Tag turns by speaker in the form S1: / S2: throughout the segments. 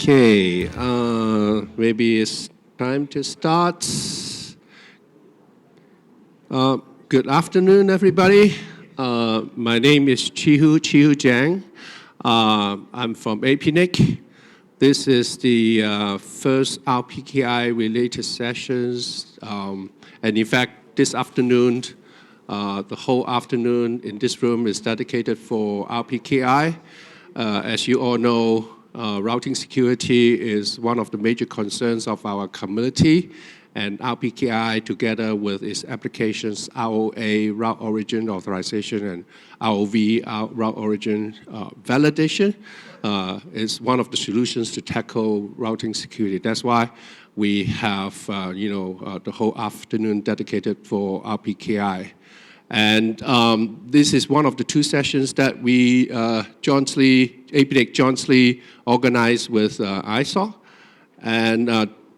S1: Okay, maybe it's time to start. Good afternoon, everybody. My name is Chihu Jiang. I'm from APNIC. This is the first RPKI related sessions. And in fact, this afternoon, the whole afternoon in this room is dedicated for RPKI. As you all know, routing security is one of the major concerns of our community, and RPKI, together with its applications ROA, route origin authorization, and ROV, route origin validation, is one of the solutions to tackle routing security. That's why we have the whole afternoon dedicated for RPKI. And this is one of the two sessions that we APNIC jointly organized with ISOC. And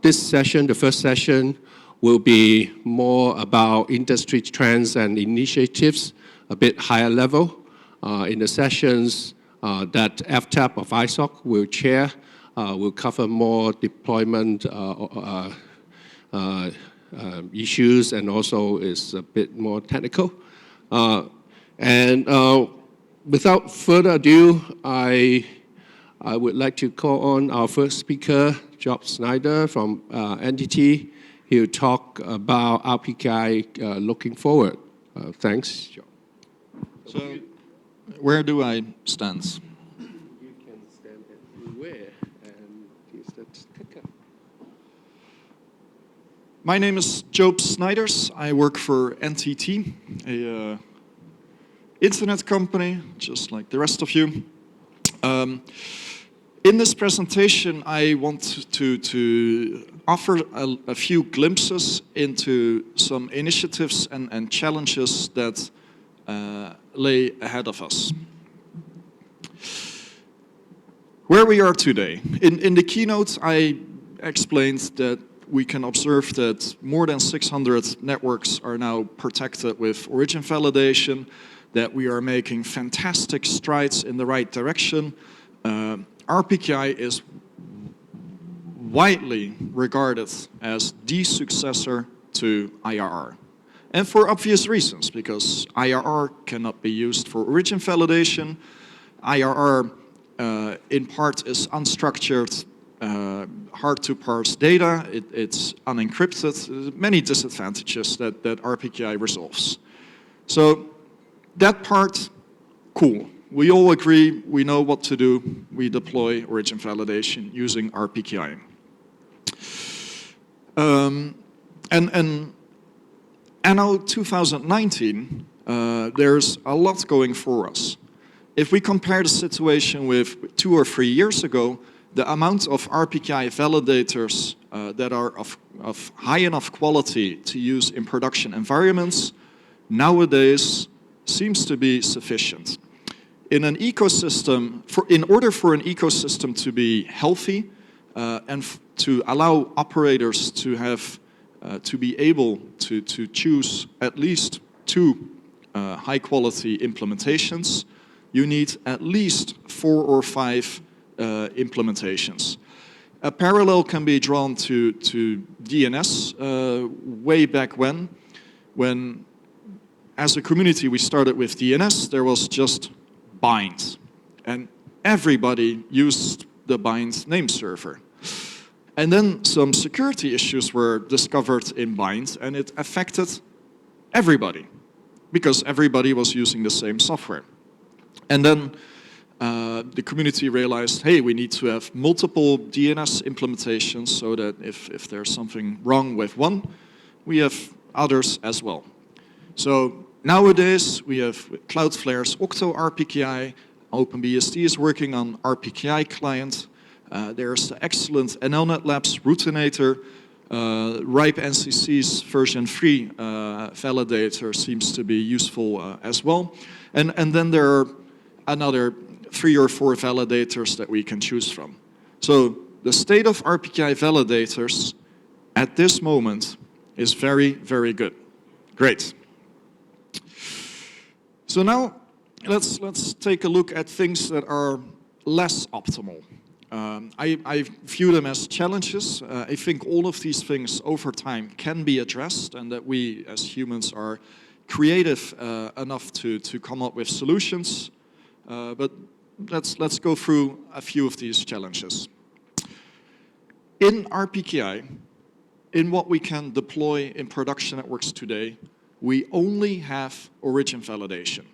S1: this session, the first session, will be more about industry trends and initiatives, a bit higher level. In the sessions that FTAP of ISOC will chair, will cover more deployment issues, and also is a bit more technical. Without further ado, I would like to call on our first speaker, Job Snyder from Entity. He'll talk about RPKI looking forward. Thanks, Job.
S2: So, where do I stand?
S1: You can stand everywhere and use that sticker.
S2: My name is Job Snyders. I work for NTT, a internet company, just like the rest of you. In this presentation, I want to offer a few glimpses into some initiatives and challenges that lay ahead of us. Where we are today. In the keynote, I explained that we can observe that more than 600 networks are now protected with origin validation, that we are making fantastic strides in the right direction. RPKI is widely regarded as the successor to IRR. And for obvious reasons, because IRR cannot be used for origin validation. IRR in part is unstructured, hard to parse data, it's unencrypted, many disadvantages that RPKI resolves. So that part, cool. We all agree, we know what to do, we deploy origin validation using RPKI. And anno 2019, there's a lot going for us. If we compare the situation with 2 or 3 years ago, the amount of RPKI validators that are of high enough quality to use in production environments nowadays seems to be sufficient. In an ecosystem, in order for an ecosystem to be healthy and to allow operators to have to be able to choose at least 2 high-quality implementations, you need at least 4 or 5 implementations. A parallel can be drawn to DNS way back when as a community we started with DNS, there was just bind, and everybody used the bind name server. And then some security issues were discovered in bind, and it affected everybody because everybody was using the same software. And then the community realized, hey, we need to have multiple DNS implementations so that if there's something wrong with one, we have others as well. So nowadays, we have Cloudflare's Octo RPKI, OpenBSD is working on RPKI client, there's the excellent NLNet Labs Routinator, RIPE NCC's version 3 validator seems to be useful as well. And then there are another 3 or 4 validators that we can choose from. So the state of RPKI validators at this moment is very, very good. Great. So now let's take a look at things that are less optimal. I view them as challenges. I think all of these things over time can be addressed, and that we as humans are creative enough to come up with solutions. But let's go through a few of these challenges. In RPKI, in what we can deploy in production networks today, we only have origin validation.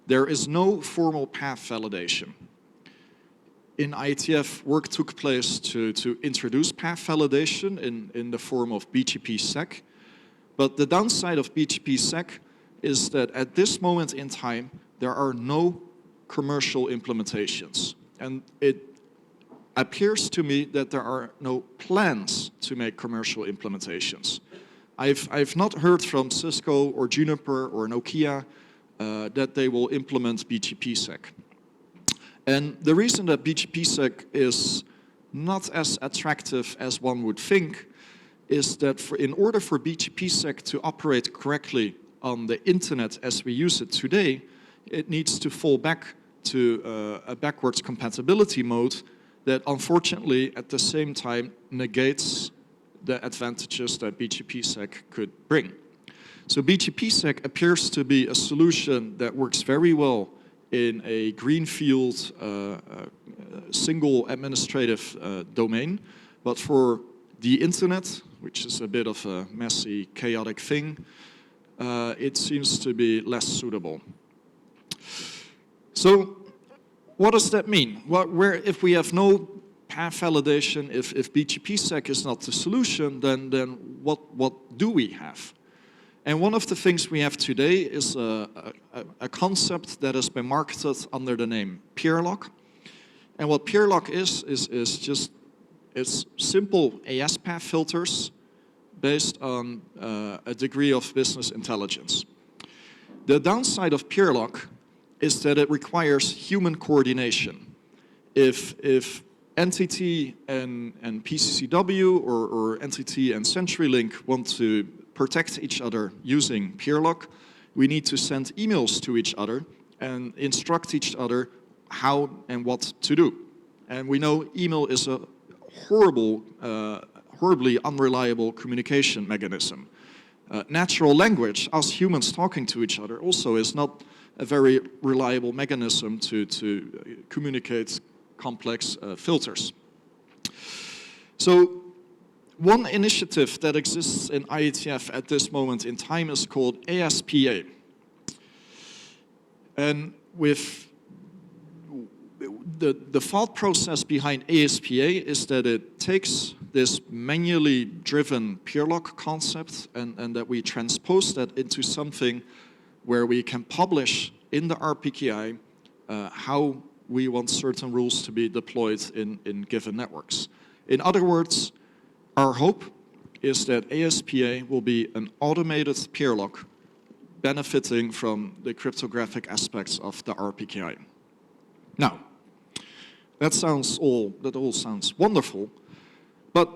S2: There is no formal path validation. In IETF, work took place to introduce path validation in the form of BGP-SEC. But the downside of BGP-SEC is that at this moment in time, there are no commercial implementations. And it appears to me that there are no plans to make commercial implementations. I've not heard from Cisco or Juniper or Nokia that they will implement BGP-SEC. And the reason that BGP-SEC is not as attractive as one would think is that in order for BGP-SEC to operate correctly on the internet as we use it today, it needs to fall back to a backwards compatibility mode that unfortunately at the same time negates the advantages that BGP-SEC could bring. So BGP-SEC appears to be a solution that works very well in a greenfield single administrative domain, but for the internet, which is a bit of a messy, chaotic thing, it seems to be less suitable. So what does that mean? If we have no path validation, if BGP-SEC is not the solution, then what do we have? And one of the things we have today is a concept that has been marketed under the name peer-lock. And what peer-lock is just it's simple AS path filters based on a degree of business intelligence. The downside of peer-lock is that it requires human coordination. If NTT and PCCW or NTT and CenturyLink want to protect each other using peer-lock, we need to send emails to each other and instruct each other how and what to do. And we know email is a horribly unreliable communication mechanism. Natural language, us humans talking to each other, also is not a very reliable mechanism to communicate complex filters. So one initiative that exists in IETF at this moment in time is called ASPA. And with the thought process behind ASPA is that it takes this manually driven peer-lock concept and that we transpose that into something where we can publish in the RPKI how we want certain rules to be deployed in given networks. In other words, our hope is that ASPA will be an automated peer-lock benefiting from the cryptographic aspects of the RPKI. Now, that all sounds wonderful, but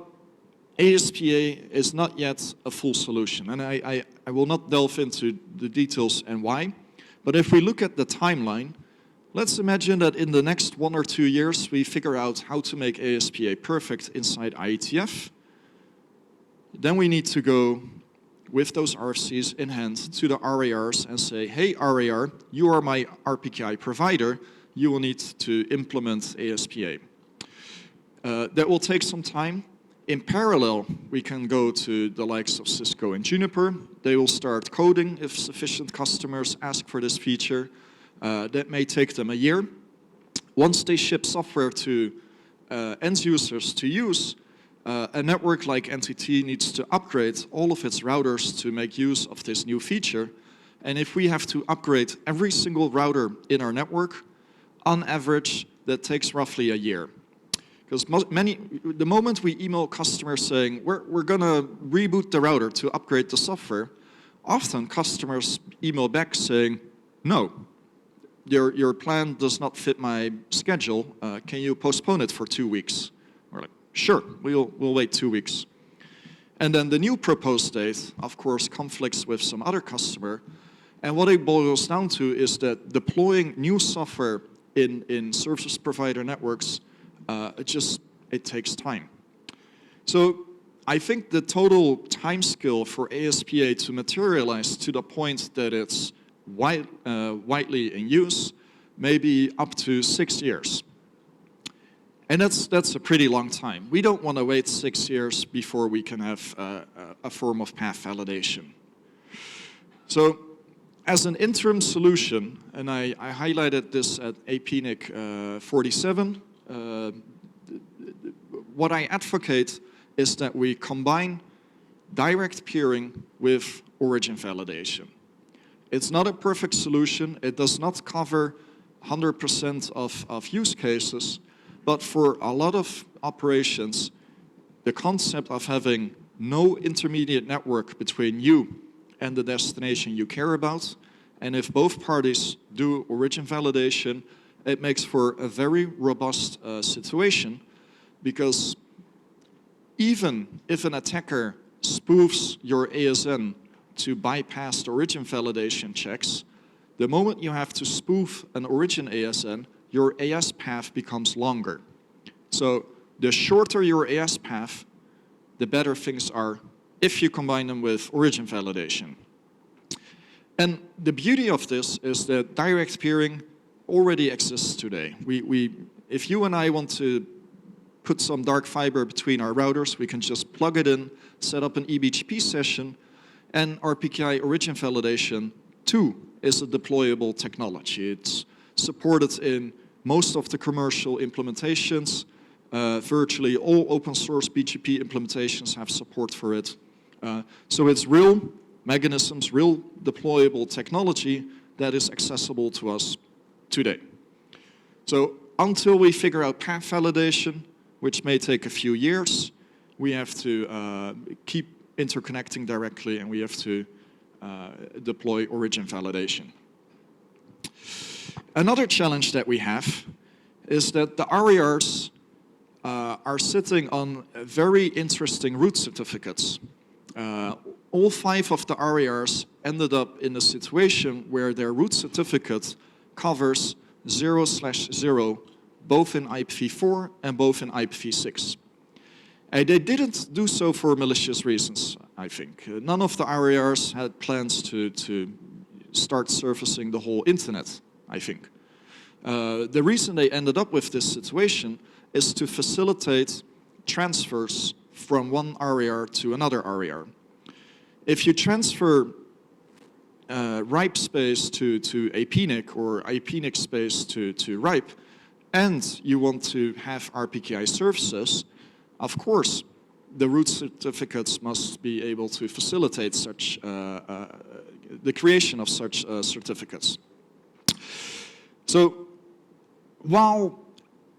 S2: ASPA is not yet a full solution, and I will not delve into the details and why, but if we look at the timeline, let's imagine that in the next 1 or 2 years we figure out how to make ASPA perfect inside IETF. Then we need to go with those RFCs in hand to the RIRs and say, hey RIR, you are my RPKI provider, you will need to implement ASPA. That will take some time. In parallel, we can go to the likes of Cisco and Juniper. They will start coding if sufficient customers ask for this feature. That may take them a year. Once they ship software to end users to use, a network like NTT needs to upgrade all of its routers to make use of this new feature. And if we have to upgrade every single router in our network, on average, that takes roughly a year. Because the moment we email customers saying, we're going to reboot the router to upgrade the software, often customers email back saying, no, your plan does not fit my schedule. Can you postpone it for 2 weeks? We're like, sure, we'll wait 2 weeks. And then the new proposed date, of course, conflicts with some other customer. And what it boils down to is that deploying new software in service provider networks it takes time. So I think the total time scale for ASPA to materialize to the point that it's widely in use may be up to 6 years. And that's a pretty long time. We don't want to wait 6 years before we can have a form of path validation. So as an interim solution, and I highlighted this at APNIC47, what I advocate is that we combine direct peering with origin validation. It's not a perfect solution. It does not cover 100% of use cases, but for a lot of operations, the concept of having no intermediate network between you and the destination you care about, and if both parties do origin validation, it makes for a very robust situation, because even if an attacker spoofs your ASN to bypass the origin validation checks, the moment you have to spoof an origin ASN, your AS path becomes longer. So the shorter your AS path, the better things are if you combine them with origin validation. And the beauty of this is that direct peering already exists today. If you and I want to put some dark fiber between our routers, we can just plug it in, set up an eBGP session, and RPKI origin validation too is a deployable technology. It's supported in most of the commercial implementations. Virtually all open source BGP implementations have support for it. So it's real mechanisms, real deployable technology that is accessible to us today. So until we figure out path validation, which may take a few years, we have to keep interconnecting directly, and we have to deploy origin validation. Another challenge that we have is that the RIRs are sitting on very interesting root certificates. All 5 of the RIRs ended up in a situation where their root certificate covers 0/0, both in IPv4 and both in IPv6. And they didn't do so for malicious reasons, I think. None of the RIRs had plans to start surfacing the whole internet, I think. The reason they ended up with this situation is to facilitate transfers from one RIR to another RIR. If you transfer RIPE space to APNIC or APNIC space to RIPE, and you want to have RPKI services, of course, the root certificates must be able to facilitate such the creation of such certificates. So, while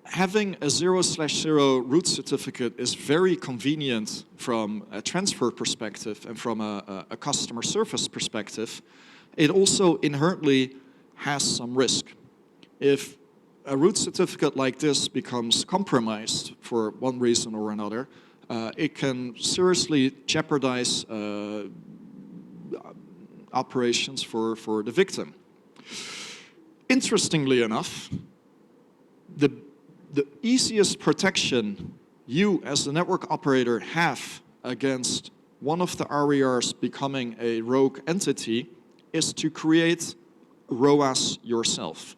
S2: having a 0/0 root certificate is very convenient from a transfer perspective and from a customer service perspective, it also inherently has some risk. If a root certificate like this becomes compromised for one reason or another, it can seriously jeopardize operations for the victim. Interestingly enough, the easiest protection you as the network operator have against one of the RIRs becoming a rogue entity is to create ROAs yourself.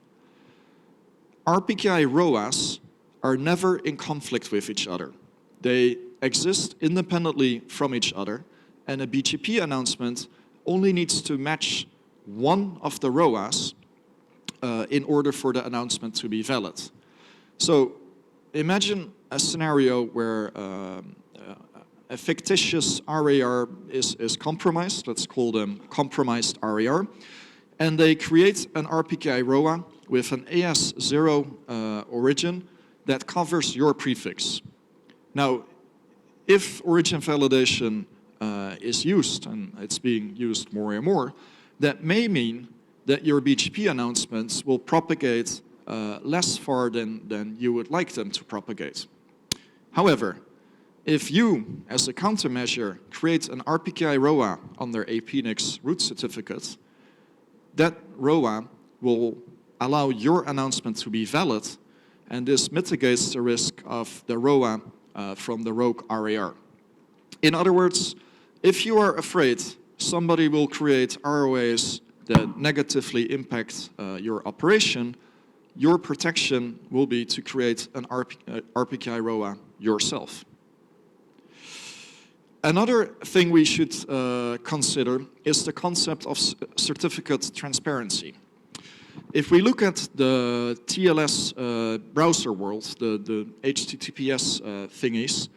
S2: RPKI ROAs are never in conflict with each other. They exist independently from each other, and a BGP announcement only needs to match one of the ROAs in order for the announcement to be valid. So imagine a scenario where a fictitious RIR is compromised. Let's call them compromised RIR. And they create an RPKI ROA with an AS0 origin that covers your prefix. Now, if origin validation is used, and it's being used more and more, that may mean that your BGP announcements will propagate less far than you would like them to propagate. However, if you, as a countermeasure, create an RPKI ROA under APNIC's root certificate, that ROA will allow your announcement to be valid, and this mitigates the risk of the ROA from the rogue RAR. In other words, if you are afraid somebody will create ROAs that negatively impact your operation, your protection will be to create an RPKI ROA yourself. Another thing we should consider is the concept of certificate transparency. If we look at the TLS browser world, the HTTPS thingies,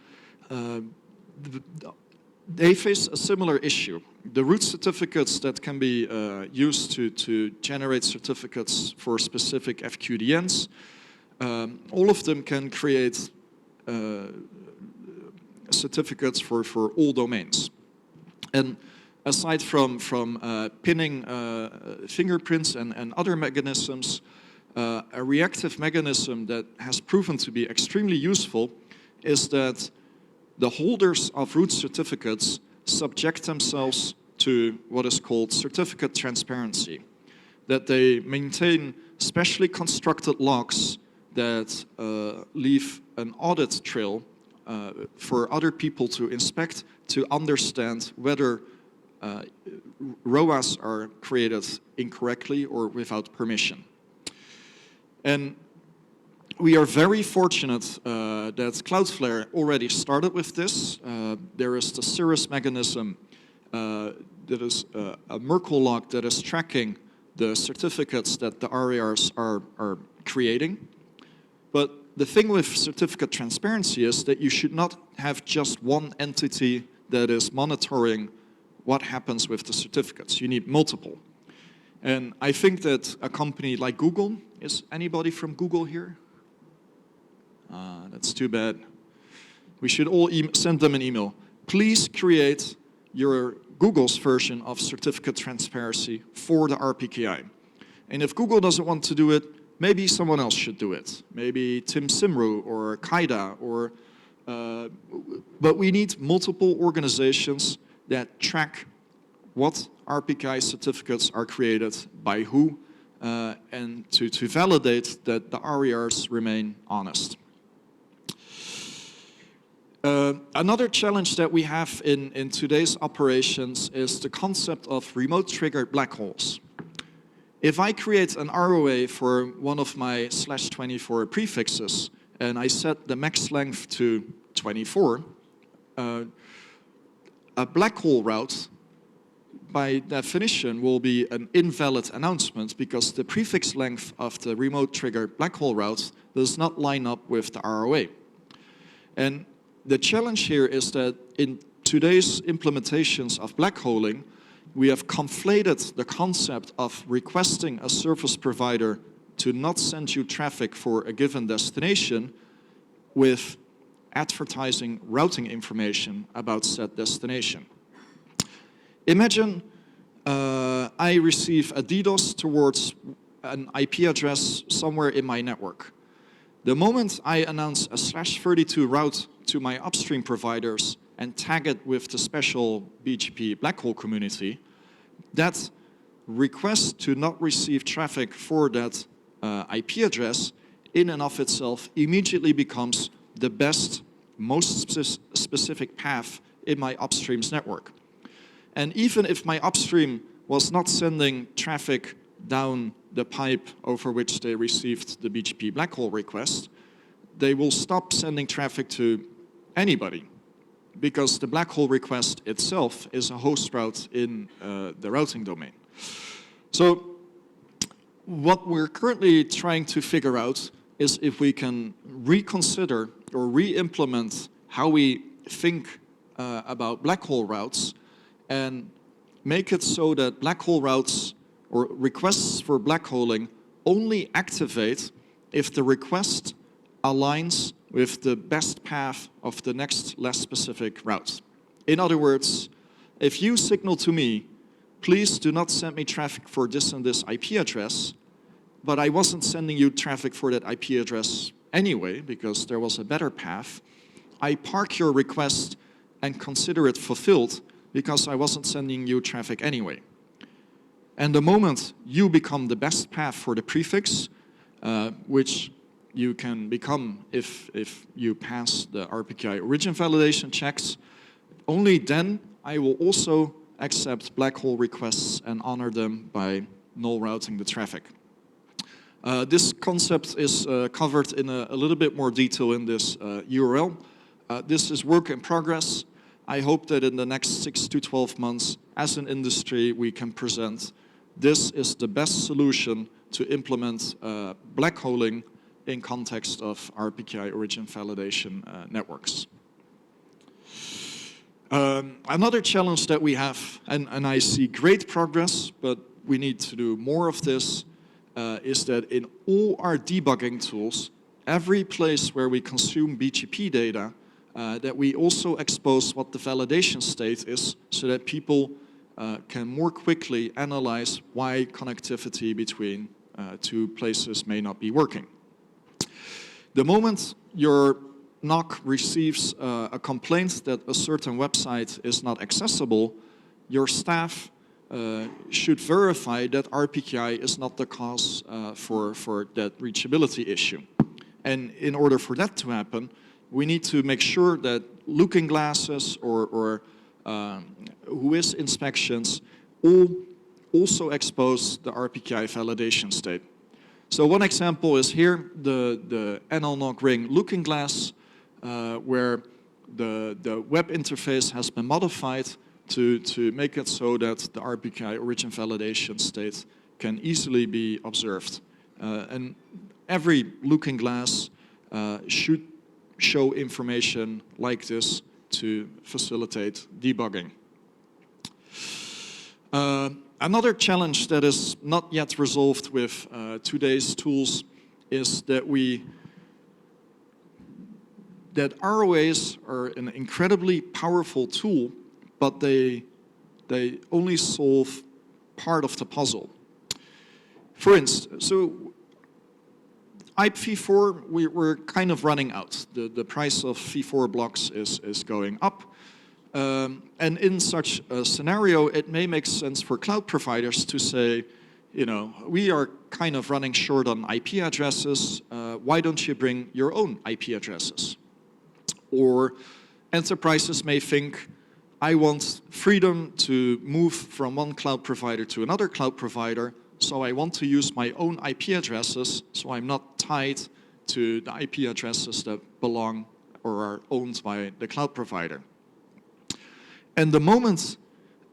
S2: they face a similar issue. The root certificates that can be used to generate certificates for specific FQDNs, all of them can create certificates for all domains. And aside from pinning fingerprints and other mechanisms, a reactive mechanism that has proven to be extremely useful is that the holders of root certificates subject themselves to what is called certificate transparency, that they maintain specially constructed logs that leave an audit trail for other people to inspect to understand whether ROAs are created incorrectly or without permission. And we are very fortunate that Cloudflare already started with this. There is the Cirrus mechanism that is a Merkle log that is tracking the certificates that the RIRs are creating. But the thing with certificate transparency is that you should not have just one entity that is monitoring what happens with the certificates. You need multiple. And I think that a company like Google, is anybody from Google here? That's too bad. We should all send them an email. Please create your Google's version of certificate transparency for the RPKI. And if Google doesn't want to do it, maybe someone else should do it. Maybe Tim Simru or Kaida or, but we need multiple organizations that track what RPKI certificates are created by who and to validate that the RIRs remain honest. Another challenge that we have in today's operations is the concept of remote triggered black holes. If I create an ROA for one of my /24 prefixes and I set the max length to 24, a black hole route by definition will be an invalid announcement because the prefix length of the remote triggered black hole route does not line up with the ROA. And the challenge here is that in today's implementations of blackholing, we have conflated the concept of requesting a service provider to not send you traffic for a given destination with advertising routing information about said destination. Imagine I receive a DDoS towards an IP address somewhere in my network. The moment I announce a /32 route to my upstream providers and tag it with the special BGP Blackhole community, that request to not receive traffic for that IP address in and of itself immediately becomes the best, most specific path in my upstream's network. And even if my upstream was not sending traffic down the pipe over which they received the BGP Blackhole request, they will stop sending traffic to anybody because the Blackhole request itself is a host route in the routing domain. So what we're currently trying to figure out is if we can reconsider or re-implement how we think about Blackhole routes and make it so that Blackhole routes or requests for blackholing only activate if the request aligns with the best path of the next less specific route. In other words, if you signal to me, please do not send me traffic for this and this IP address, but I wasn't sending you traffic for that IP address anyway because there was a better path, I park your request and consider it fulfilled because I wasn't sending you traffic anyway. And the moment you become the best path for the prefix, which you can become if you pass the RPKI origin validation checks. Only then I will also accept black hole requests and honor them by null routing the traffic. This concept is covered in a little bit more detail in this URL. This is work in progress. I hope that in the next 6 to 12 months, as an industry, we can present this is the best solution to implement blackholing in context of RPKI origin validation networks. Another challenge that we have, and I see great progress, but we need to do more of this, is that in all our debugging tools, every place where we consume BGP data, that we also expose what the validation state is so that people can more quickly analyze why connectivity between two places may not be working. The moment your NOC receives a complaint that a certain website is not accessible, your staff should verify that RPKI is not the cause for that reachability issue. And in order for that to happen, we need to make sure that looking glasses or WHOIS inspections all also expose the RPKI validation state. So one example is here, the NL-NOC ring looking glass, where the web interface has been modified to make it so that the RPKI origin validation state can easily be observed. And every looking glass should show information like this to facilitate debugging. Another challenge that is not yet resolved with today's tools is that ROAs are an incredibly powerful tool, but they only solve part of the puzzle. For instance, so IPv4, we're kind of running out. The price of v4 blocks is going up. And in such a scenario, it may make sense for cloud providers to say, you know, we are kind of running short on IP addresses. Why don't you bring your own IP addresses? Or enterprises may think, I want freedom to move from one cloud provider to another cloud provider, so I want to use my own IP addresses, so I'm not tied to the IP addresses that belong or are owned by the cloud provider. And the moment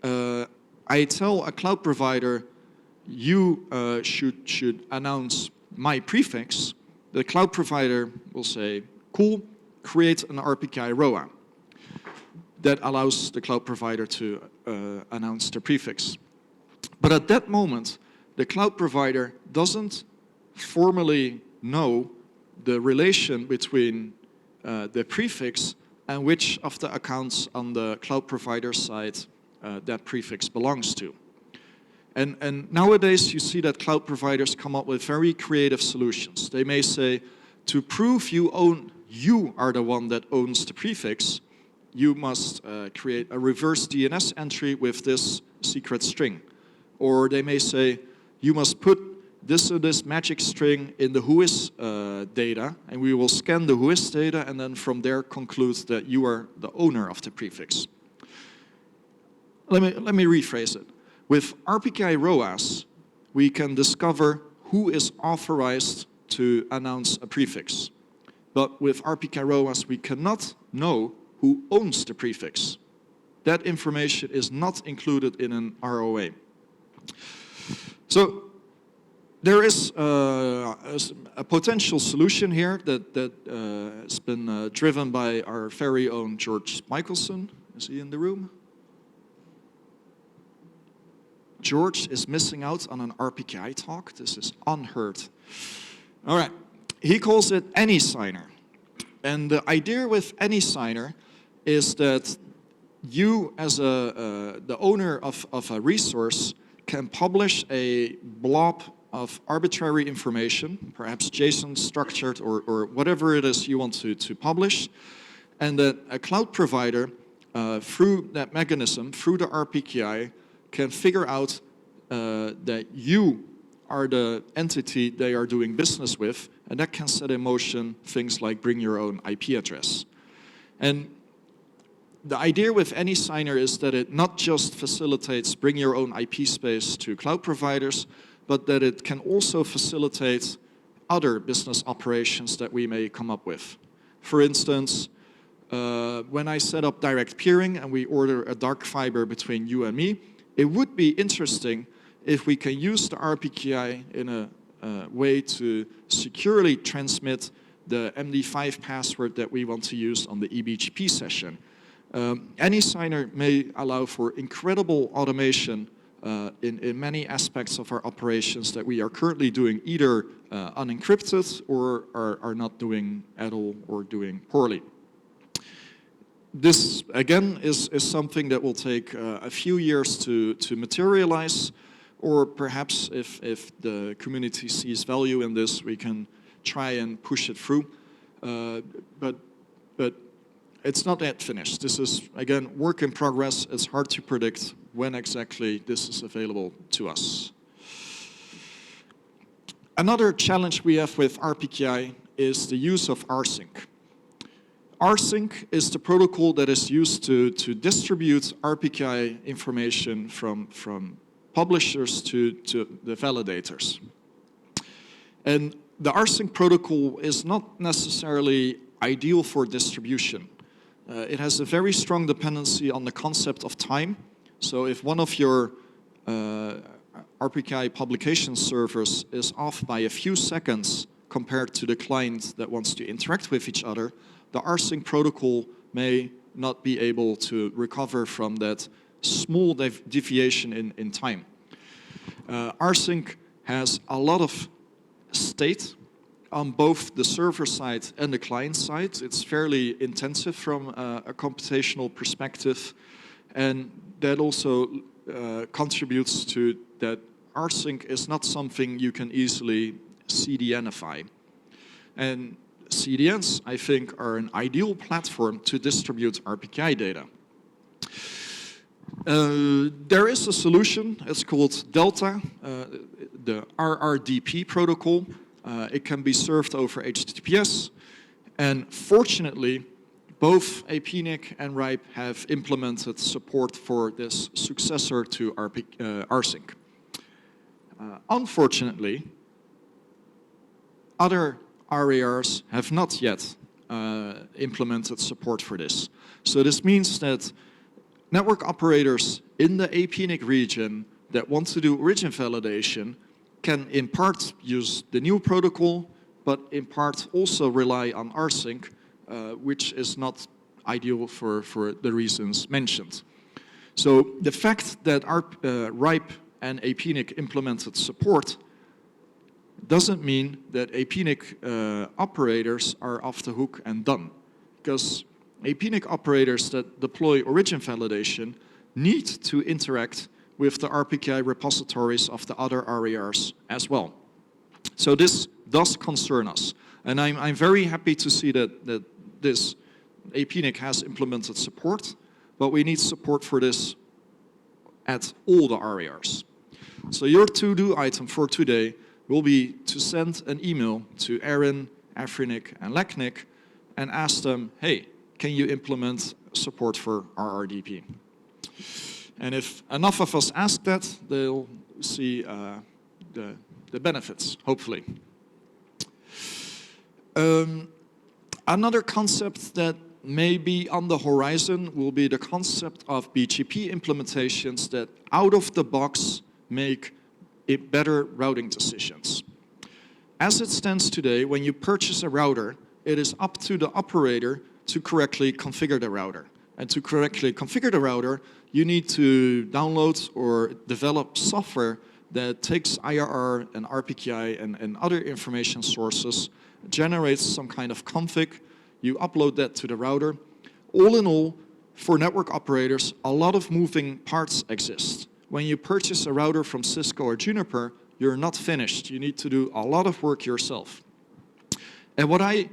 S2: I tell a cloud provider, you should announce my prefix, the cloud provider will say, cool, create an RPKI ROA. That allows the cloud provider to announce the prefix. But at that moment, the cloud provider doesn't formally know the relation between the prefix and which of the accounts on the cloud provider side that prefix belongs to. And nowadays you see that cloud providers come up with very creative solutions. They may say, to prove you are the one that owns the prefix, you must create a reverse DNS entry with this secret string. Or they may say, you must put this magic string in the WHOIS data, and we will scan the WHOIS data and then from there conclude that you are the owner of the prefix. Let me rephrase it. With RPKI ROAs, we can discover who is authorized to announce a prefix. But with RPKI ROAs, we cannot know who owns the prefix. That information is not included in an ROA. So there is a potential solution here that has been driven by our very own George Michelson. Is he in the room? George is missing out on an RPKI talk. This is unheard. All right. He calls it AnySigner. And the idea with AnySigner is that you, as the owner of a resource, can publish a blob of arbitrary information, perhaps JSON structured or whatever it is you want to publish, and that a cloud provider, through that mechanism, through the RPKI, can figure out that you are the entity they are doing business with, and that can set in motion things like bring your own IP address. And the idea with any signer is that it not just facilitates bring your own IP space to cloud providers, but that it can also facilitate other business operations that we may come up with. For instance, when I set up direct peering and we order a dark fiber between you and me, it would be interesting if we can use the RPKI in a way to securely transmit the MD5 password that we want to use on the eBGP session. Any signer may allow for incredible automation in many aspects of our operations that we are currently doing either unencrypted or are not doing at all or doing poorly. This, again, is something that will take a few years to materialize, or perhaps if the community sees value in this, we can try and push it through. But it's not yet finished. This is, again, work in progress. It's hard to predict when exactly this is available to us. Another challenge we have with RPKI is the use of rsync. Rsync is the protocol that is used to distribute RPKI information from publishers to the validators. And the rsync protocol is not necessarily ideal for distribution. It has a very strong dependency on the concept of time. So if one of your RPKI publication servers is off by a few seconds compared to the client that wants to interact with each other, the rsync protocol may not be able to recover from that small deviation in time. Rsync has a lot of state on both the server side and the client side. It's fairly intensive from a computational perspective, and that also contributes to that rsync is not something you can easily CDNify. And CDNs, I think, are an ideal platform to distribute RPKI data. There is a solution, it's called Delta, the RRDP protocol. It can be served over HTTPS, and fortunately, both APNIC and RIPE have implemented support for this successor to rsync. Unfortunately, other RIRs have not yet implemented support for this. So this means that network operators in the APNIC region that want to do origin validation can in part use the new protocol, but in part also rely on rsync, which is not ideal for the reasons mentioned. So the fact that RIPE and APNIC implemented support doesn't mean that APNIC operators are off the hook and done, because APNIC operators that deploy origin validation need to interact with the RPKI repositories of the other RIRs as well. So this does concern us, and I'm very happy to see that this APNIC has implemented support, but we need support for this at all the RIRs. So your to-do item for today will be to send an email to Aaron, APNIC, and LACNIC and ask them, hey, can you implement support for RRDP? And if enough of us ask that, they'll see the benefits, hopefully. Another concept that may be on the horizon will be the concept of BGP implementations that out of the box make better routing decisions. As it stands today, when you purchase a router, it is up to the operator to correctly configure the router. And to correctly configure the router, you need to download or develop software that takes IRR and RPKI and other information sources, generates some kind of config, you upload that to the router. All in all, for network operators, a lot of moving parts exist. When you purchase a router from Cisco or Juniper, you're not finished. You need to do a lot of work yourself. And what I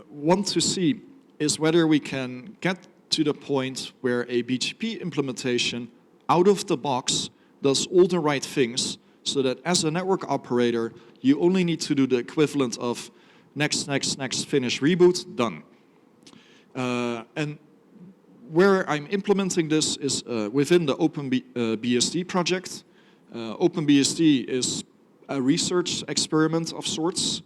S2: want to see is whether we can get to the point where a BGP implementation out of the box does all the right things so that as a network operator, You only need to do the equivalent of next, finish, reboot, done. And where I'm implementing this is within the OpenBSD project. OpenBSD is a research experiment of sorts,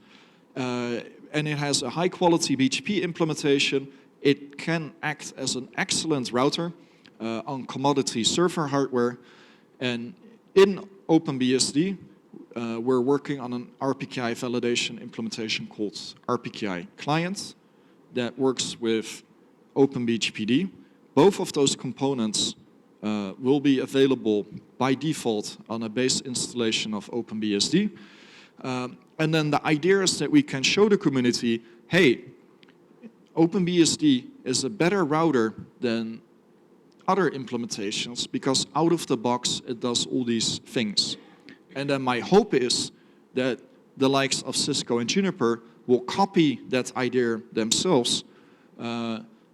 S2: and it has a high quality BGP implementation. It can act as an excellent router on commodity server hardware. And in OpenBSD, we're working on an RPKI validation implementation called RPKI client that works with OpenBGPD. Both of those components will be available by default on a base installation of OpenBSD. And then the idea is that we can show the community, hey, OpenBSD is a better router than other implementations because out of the box it does all these things. And then my hope is that the likes of Cisco and Juniper will copy that idea themselves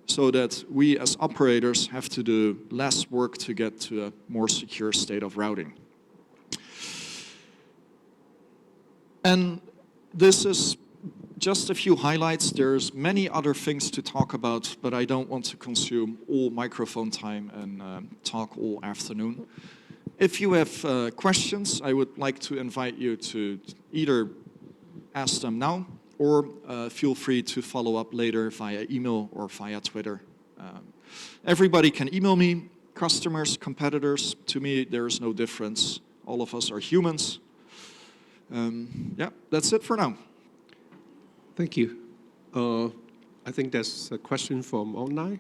S2: so that we as operators have to do less work to get to a more secure state of routing. And this is just a few highlights. There's many other things to talk about, but I don't want to consume all microphone time and talk all afternoon. If you have questions, I would like to invite you to either ask them now or feel free to follow up later via email or via Twitter. Everybody can email me, customers, competitors. To me, there is no difference. All of us are humans. Yeah, that's it for now.
S1: Thank you. I think there's a question from online.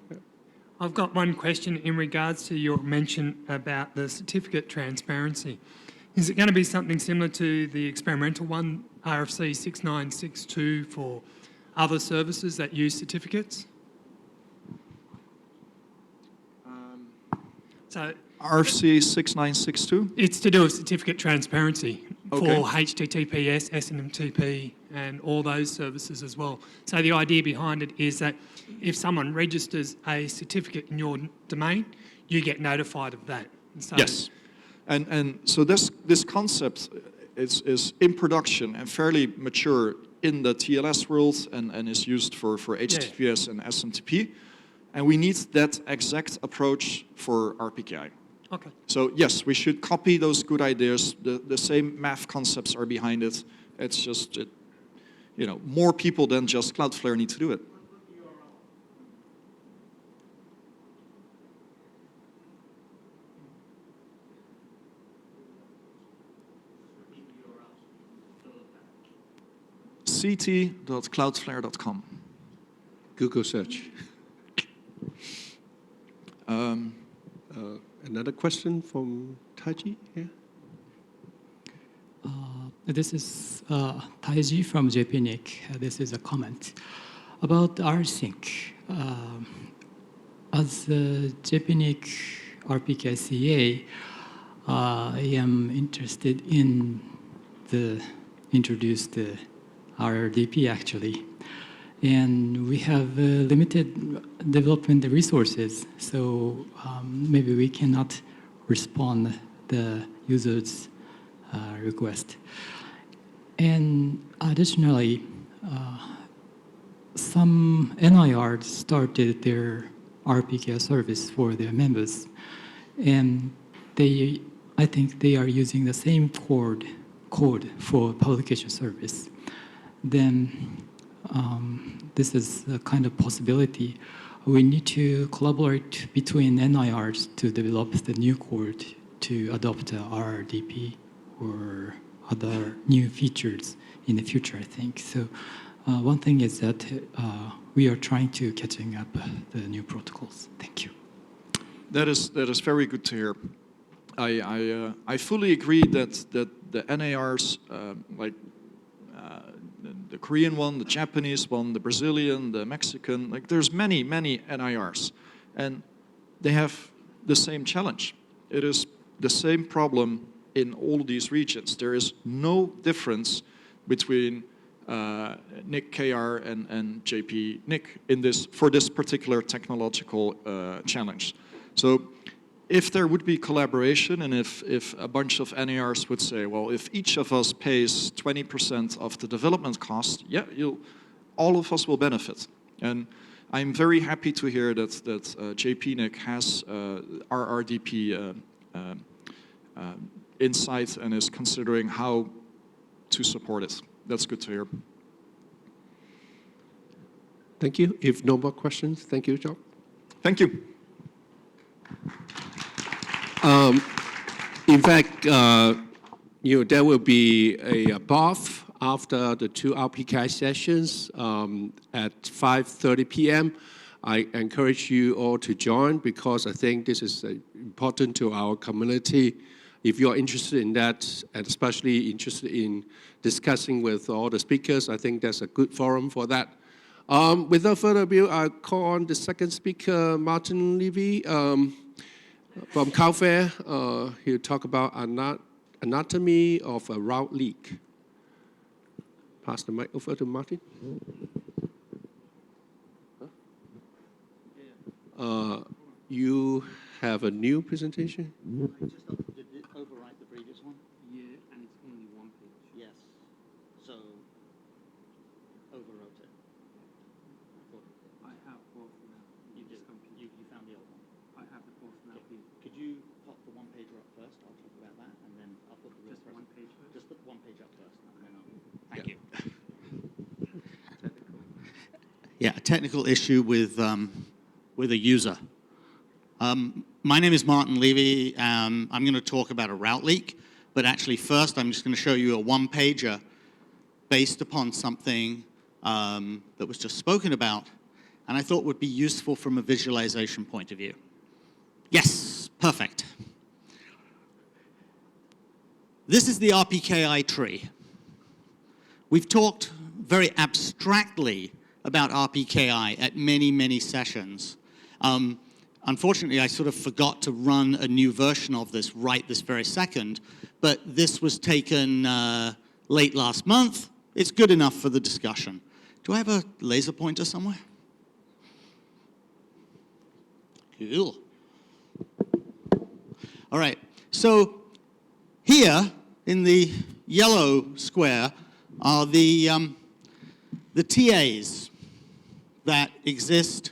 S3: I've got one question in regards to your mention about the certificate transparency. Is it going to be something similar to the experimental one, RFC 6962, for other services that use certificates? So
S2: RFC 6962?
S3: it's to do with certificate transparency
S2: Okay.
S3: for HTTPS, SNMTP, and all those services as well. So the idea behind it is that if someone registers a certificate in your domain, you get notified of that. So
S2: Yes. And so this concept is in production and fairly mature in the TLS world and is used for HTTPS and SMTP. And we need that exact approach for RPKI.
S3: Okay.
S2: So yes, we should copy those good ideas. The same math concepts are behind it. It's just, you know, more people than just Cloudflare need to do it. ct.cloudflare.com.
S1: Google search. Another question from Taiji here.
S4: This is Taiji from APNIC. This is a comment about rsync. As APNIC RPKI, I am interested in the introduced RDP actually. And we have limited development resources, so maybe we cannot respond the user's request. And additionally, some NIRs started their RPKI service for their members, and I think they are using the same code for publication service. Then this is a kind of possibility. We need to collaborate between NIRs to develop the new code to adopt RDP or other new features in the future, I think. So one thing is that we are trying to catching up the new protocols. Thank you.
S2: That is very good to hear. I fully agree that the NARs, like the Korean one, the Japanese one, the Brazilian, the Mexican, like there's many NIRs, and they have the same challenge. It is the same problem in all these regions. There is no difference between NIC KR and JP NIC in for this particular technological challenge. So if there would be collaboration and if a bunch of NARs would say, well, if each of us pays 20% of the development cost, yeah, all of us will benefit. And I'm very happy to hear that JPNIC has RRDP insight and is considering how to support it. That's good to hear.
S1: Thank you. If no more questions, thank you, Joe.
S2: Thank you.
S1: In fact, there will be a bath after the 2 RPKI sessions at 5:30 p.m. I encourage you all to join because I think this is important to our community. If you're interested in that, and especially interested in discussing with all the speakers, I think that's a good forum for that. Without further ado, I call on the second speaker, Martin Levy from CalFair. He'll talk about anatomy of a route leak. Pass the mic over to Martin. You have a new presentation?
S5: I just did it overwrite the previous one?
S6: Yeah, and it's only one page.
S5: Yes. So, overwrote it.
S6: I have both now.
S5: You did. You found the old one.
S6: I have the both now
S5: Okay.
S6: here.
S5: Could you pop the one pager up first? I'll talk about that, and then I'll put the real
S6: Just one page first?
S5: Just put one page up first, and then I'll. Thank you.
S6: Technical.
S5: Yeah, a technical issue with a user. My name is Martin Levy. I'm going to talk about a route leak, but actually first I'm just going to show you a one-pager based upon something that was just spoken about, and I thought would be useful from a visualization point of view. Yes, perfect. This is the RPKI tree. We've talked very abstractly about RPKI at many, many sessions. Unfortunately, I sort of forgot to run a new version of this right this very second, but this was taken late last month. It's good enough for the discussion. Do I have a laser pointer somewhere? Cool. All right, so here in the yellow square are the TAs that exist,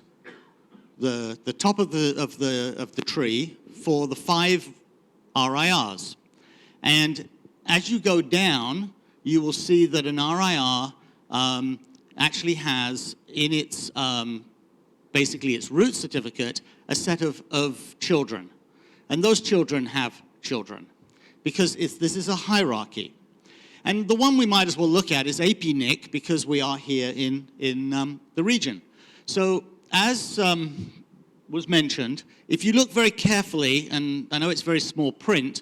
S5: the top of the tree for the 5 RIRs. And as you go down, you will see that an RIR actually has in its, basically its root certificate, a set of children. And those children have children, because this is a hierarchy. And the one we might as well look at is APNIC, because we are here in the region. So as was mentioned, if you look very carefully, and I know it's very small print,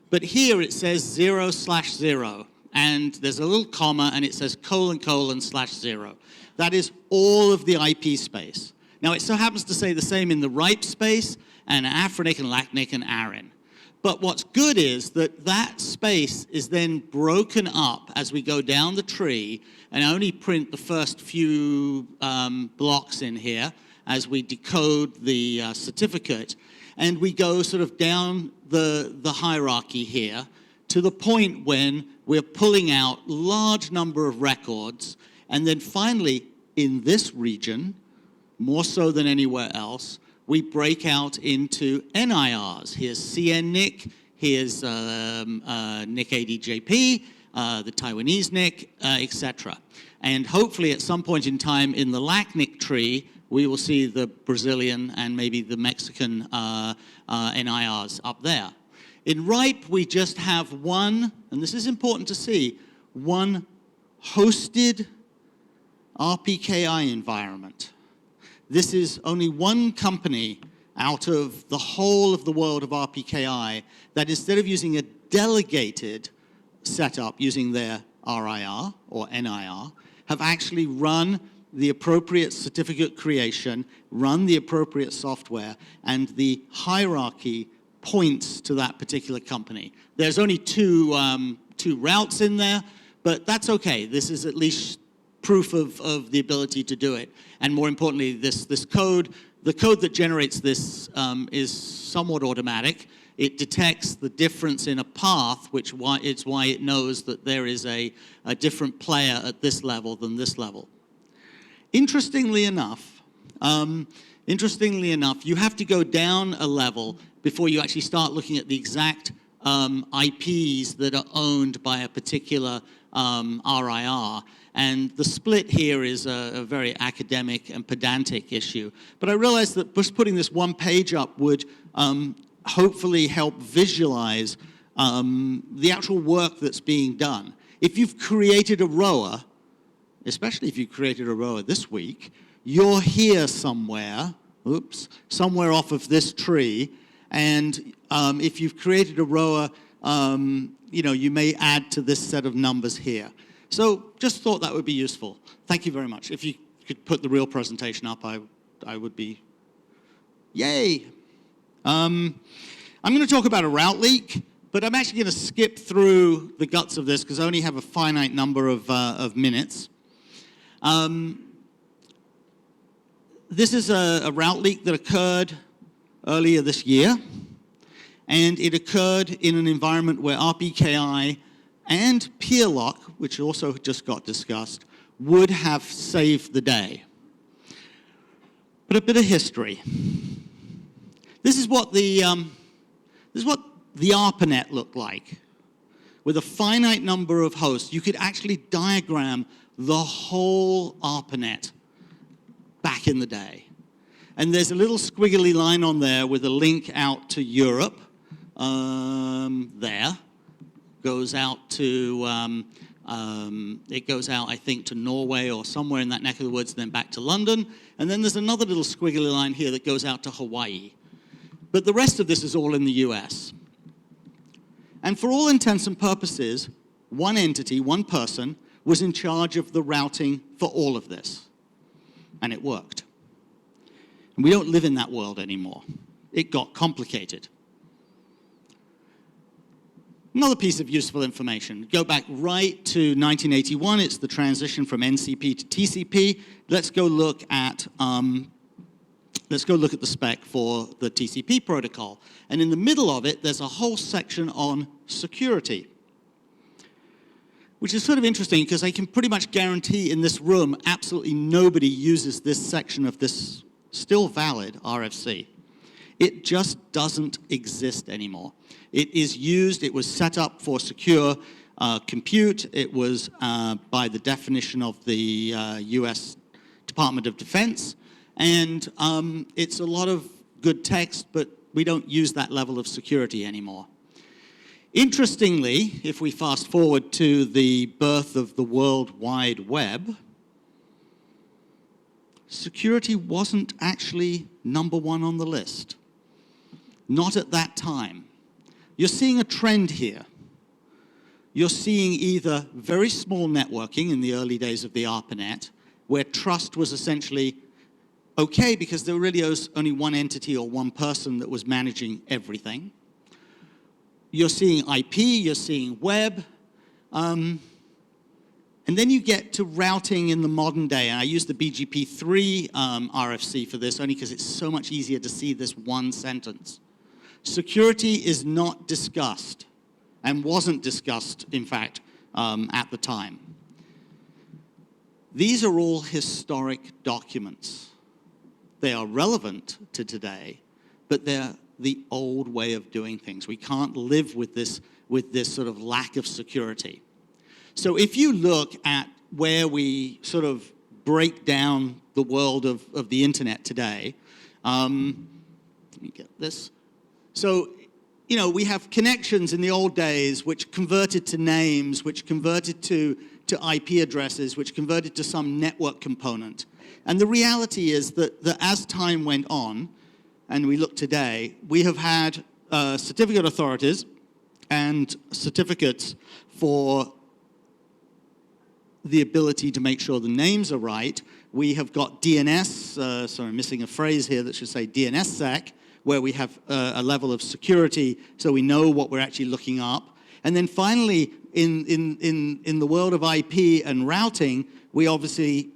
S5: but here it says 0/0, and there's a little comma, and it says : :/0. That is all of the IP space. Now, it so happens to say the same in the RIPE space, and APNIC and LACNIC and ARIN. But what's good is that that space is then broken up as we go down the tree, and only print the first few blocks in here as we decode the certificate. And we go sort of down the hierarchy here to the point when we're pulling out large number of records. And then finally, in this region, more so than anywhere else, we break out into NIRs. Here's CNNIC, here's NIC ADJP, the Taiwanese NIC, etc. And hopefully at some point in time in the LACNIC tree, we will see the Brazilian and maybe the Mexican NIRs up there. In RIPE, we just have one, and this is important to see, one hosted RPKI environment. This is only one company out of the whole of the world of RPKI that instead of using a delegated setup using their RIR or NIR, have actually run the appropriate certificate creation, run the appropriate software, and the hierarchy points to that particular company. There's only two routes in there, but that's okay. This is at least proof of the ability to do it. And more importantly, this code, the code that generates this is somewhat automatic. It detects the difference in a path, which it's why it knows that there is a different player at this level than this level. Interestingly enough, you have to go down a level before you actually start looking at the exact IPs that are owned by a particular RIR. And the split here is a very academic and pedantic issue. But I realized that just putting this one page up would hopefully help visualize the actual work that's being done. If you've created a ROA, especially if you created a ROA this week, you're here somewhere, somewhere off of this tree, and if you've created a ROA, you may add to this set of numbers here. So just thought that would be useful. Thank you very much. If you could put the real presentation up, I would be, yay. I'm going to talk about a route leak, but I'm actually going to skip through the guts of this because I only have a finite number of minutes. This is a route leak that occurred earlier this year, and it occurred in an environment where RPKI and peer lock, which also just got discussed, would have saved the day. But a bit of history. This is what the ARPANET looked like. With a finite number of hosts, you could actually diagram the whole ARPANET back in the day. And there's a little squiggly line on there with a link out to Europe. There. Goes out to, it goes out, I think, to Norway or somewhere in that neck of the woods, then back to London. And then there's another little squiggly line here that goes out to Hawaii. But the rest of this is all in the US. And for all intents and purposes, one entity, one person, was in charge of the routing for all of this. And it worked. And we don't live in that world anymore. It got complicated. Another piece of useful information. Go back right to 1981. It's the transition from NCP to TCP. Let's go look at the spec for the TCP protocol. And in the middle of it, there's a whole section on security, which is sort of interesting because I can pretty much guarantee in this room absolutely nobody uses this section of this still valid RFC. It just doesn't exist anymore. It is used, it was set up for secure compute. It was by the definition of the US Department of Defense. And it's a lot of good text, but we don't use that level of security anymore. Interestingly, if we fast forward to the birth of the World Wide Web, security wasn't actually #1 on the list. Not at that time. You're seeing a trend here. You're seeing either very small networking in the early days of the ARPANET, where trust was essentially okay because there really was only one entity or one person that was managing everything. You're seeing IP, you're seeing web, and then you get to routing in the modern day, and I use the BGP3 RFC for this only because it's so much easier to see this one sentence. Security is not discussed, and wasn't discussed, in fact, at the time. These are all historic documents. They are relevant to today, but they're the old way of doing things. We can't live with this sort of lack of security. So if you look at where we sort of break down the world of the internet today, let me get this. So, we have connections in the old days which converted to names, which converted to IP addresses, which converted to some network component. And the reality is that as time went on, and we look today, we have had certificate authorities and certificates for the ability to make sure the names are right. We have got DNS, sorry, I'm missing a phrase here that should say DNSSEC, where we have a level of security so we know what we're actually looking up. And then finally, in the world of IP and routing, we obviously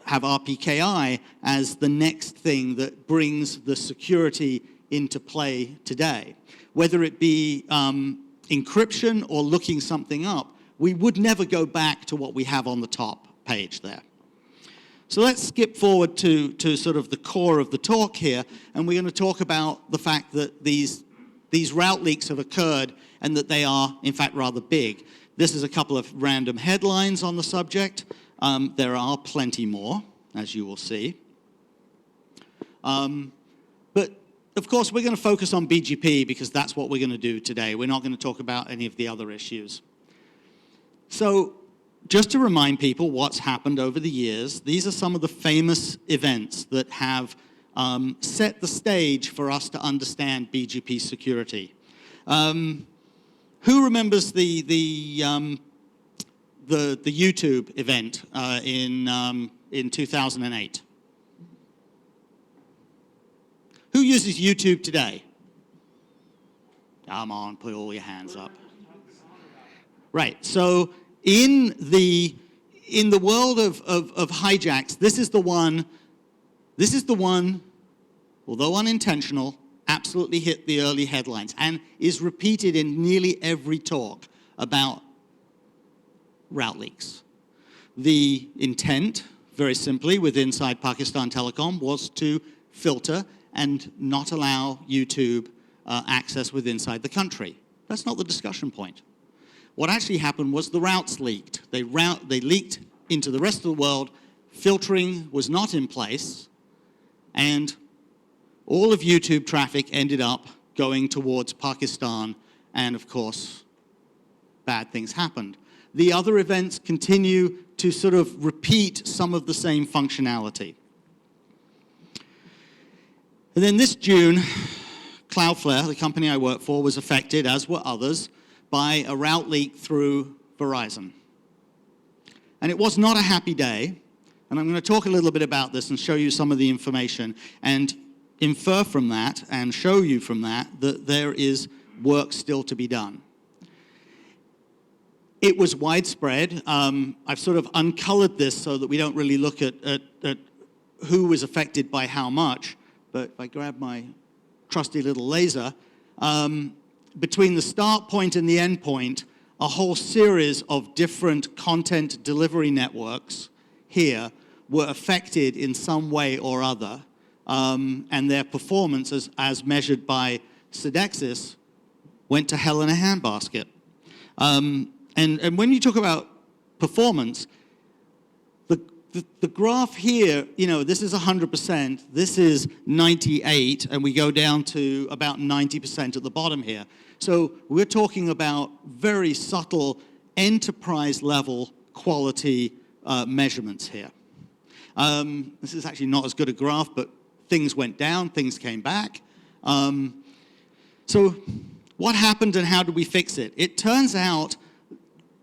S5: have RPKI as the next thing that brings the security into play today. Whether it be encryption or looking something up, we would never go back to what we have on the top page there. So let's skip forward to sort of the core of the talk here, and we're going to talk about the fact that these route leaks have occurred and that they are, in fact, rather big. This is a couple of random headlines on the subject. There are plenty more, as you will see. But, of course, we're going to focus on BGP because that's what we're going to do today. We're not going to talk about any of the other issues. So, just to remind people what's happened over the years, these are some of the famous events that have set the stage for us to understand BGP security. Who remembers the YouTube event in 2008? Who uses YouTube today? Come on, put all your hands up. Right. So in the world of hijacks, this is the one, although unintentional, absolutely hit the early headlines and is repeated in nearly every talk about route leaks. The intent, very simply, with inside Pakistan Telecom was to filter and not allow YouTube access with inside the country. That's not the discussion point. What actually happened was the routes leaked. They leaked into the rest of the world, filtering was not in place, and all of YouTube traffic ended up going towards Pakistan, and of course, bad things happened. The other events continue to sort of repeat some of the same functionality. And then this June, Cloudflare, the company I work for, was affected, as were others, by a route leak through Verizon. And it was not a happy day, and I'm going to talk a little bit about this and show you some of the information and infer from that and show you from that that there is work still to be done. It was widespread. I've sort of uncolored this so that we don't really look at who was affected by how much, but if I grab my trusty little laser, between the start point and the end point, a whole series of different content delivery networks here were affected in some way or other, and their performance as measured by Sodexis went to hell in a handbasket. And when you talk about performance, the graph here, you know, this is 100%, this is 98, and we go down to about 90% at the bottom here. So we're talking about very subtle enterprise-level quality measurements here. This is actually not as good a graph, but things went down, things came back. So what happened and how did we fix it? It turns out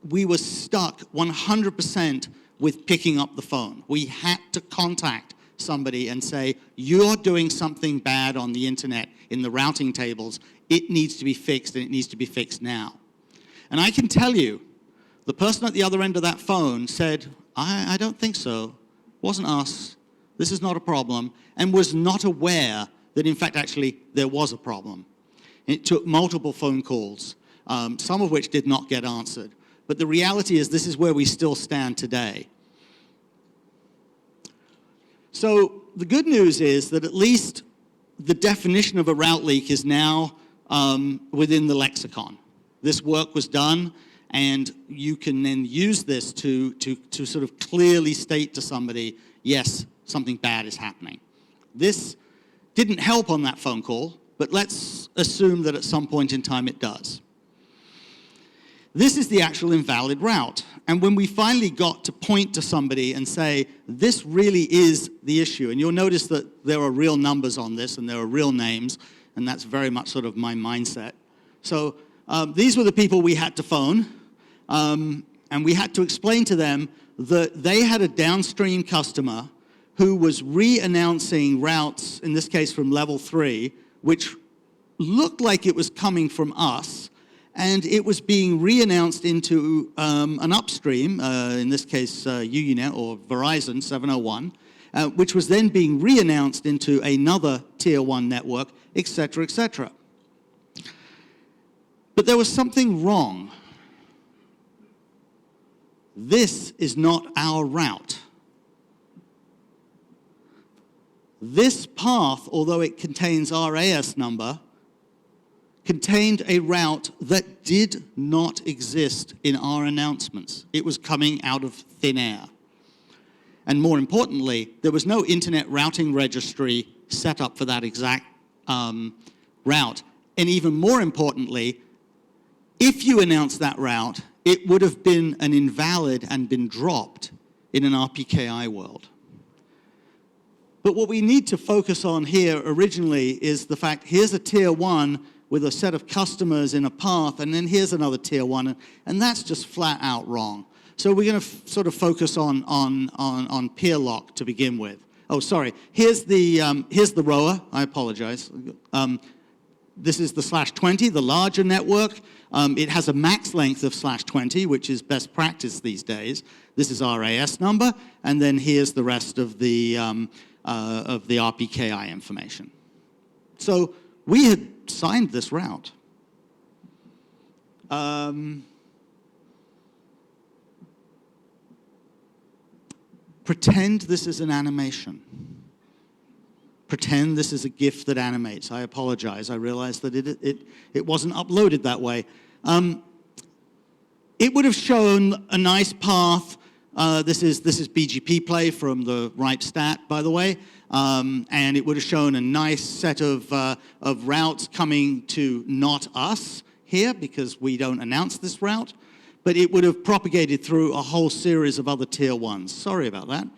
S5: we were stuck 100% with picking up the phone. We had to contact somebody and say, you're doing something bad on the internet in the routing tables. It needs to be fixed, and it needs to be fixed now. And I can tell you, the person at the other end of that phone said, I don't think so. Wasn't us. This is not a problem, and was not aware that, in fact, actually, there was a problem. It took multiple phone calls, some of which did not get answered. But the reality is this is where we still stand today. So the good news is that at least the definition of a route leak is now within the lexicon. This work was done, and you can then use this to sort of clearly state to somebody, yes, something bad is happening. This didn't help on that phone call, but let's assume that at some point in time it does. This is the actual invalid route. And when we finally got to point to somebody and say, this really is the issue, and you'll notice that there are real numbers on this and there are real names, and that's very much sort of my mindset. So these were the people we had to phone, and we had to explain to them that they had a downstream customer who was re-announcing routes, in this case from level 3, which looked like it was coming from us, and it was being re-announced into an upstream, in this case UUNet or Verizon 701, which was then being re-announced into another tier 1 network, etc., etc. But there was something wrong. This is not our route. This path, although it contains RAS number, contained a route that did not exist in our announcements. It was coming out of thin air. And more importantly, there was no internet routing registry set up for that exact route. And even more importantly, if you announced that route, it would have been an invalid and been dropped in an RPKI world. But what we need to focus on here originally is the fact, here's a tier 1 with a set of customers in a path, and then here's another tier 1, and that's just flat out wrong. So we're going to sort of focus on peer lock to begin with. Oh, sorry. Here's the ROA. I apologize. This is the /20, the larger network. It has a max length of /20, which is best practice these days. This is RAS number, and then here's the rest of the RPKI information. So we had signed this route. Pretend this is an animation. Pretend this is a GIF that animates. I apologize. I realized that it wasn't uploaded that way. It would have shown a nice path. This is BGP play from the right stat, by the way. And it would have shown a nice set of routes coming to not us here, because we don't announce this route. But it would have propagated through a whole series of other tier 1s. Sorry about that.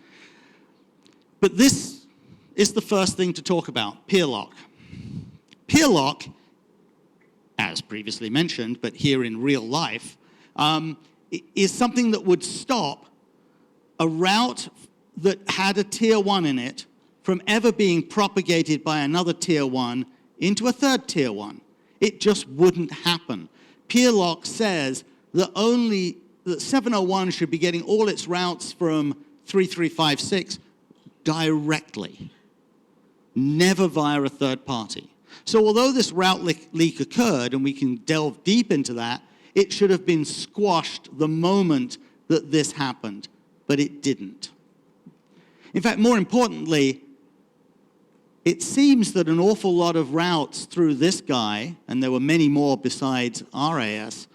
S5: But this is the first thing to talk about, peer lock. Peer lock, as previously mentioned, but here in real life, is something that would stop a route that had a tier 1 in it from ever being propagated by another tier 1 into a third tier 1. It just wouldn't happen. Peer lock says that only that 701 should be getting all its routes from 3356 directly, never via a third party. So although this route leak occurred, and we can delve deep into that, it should have been squashed the moment that this happened, but it didn't. In fact, more importantly, it seems that an awful lot of routes through this guy, and there were many more besides RAS,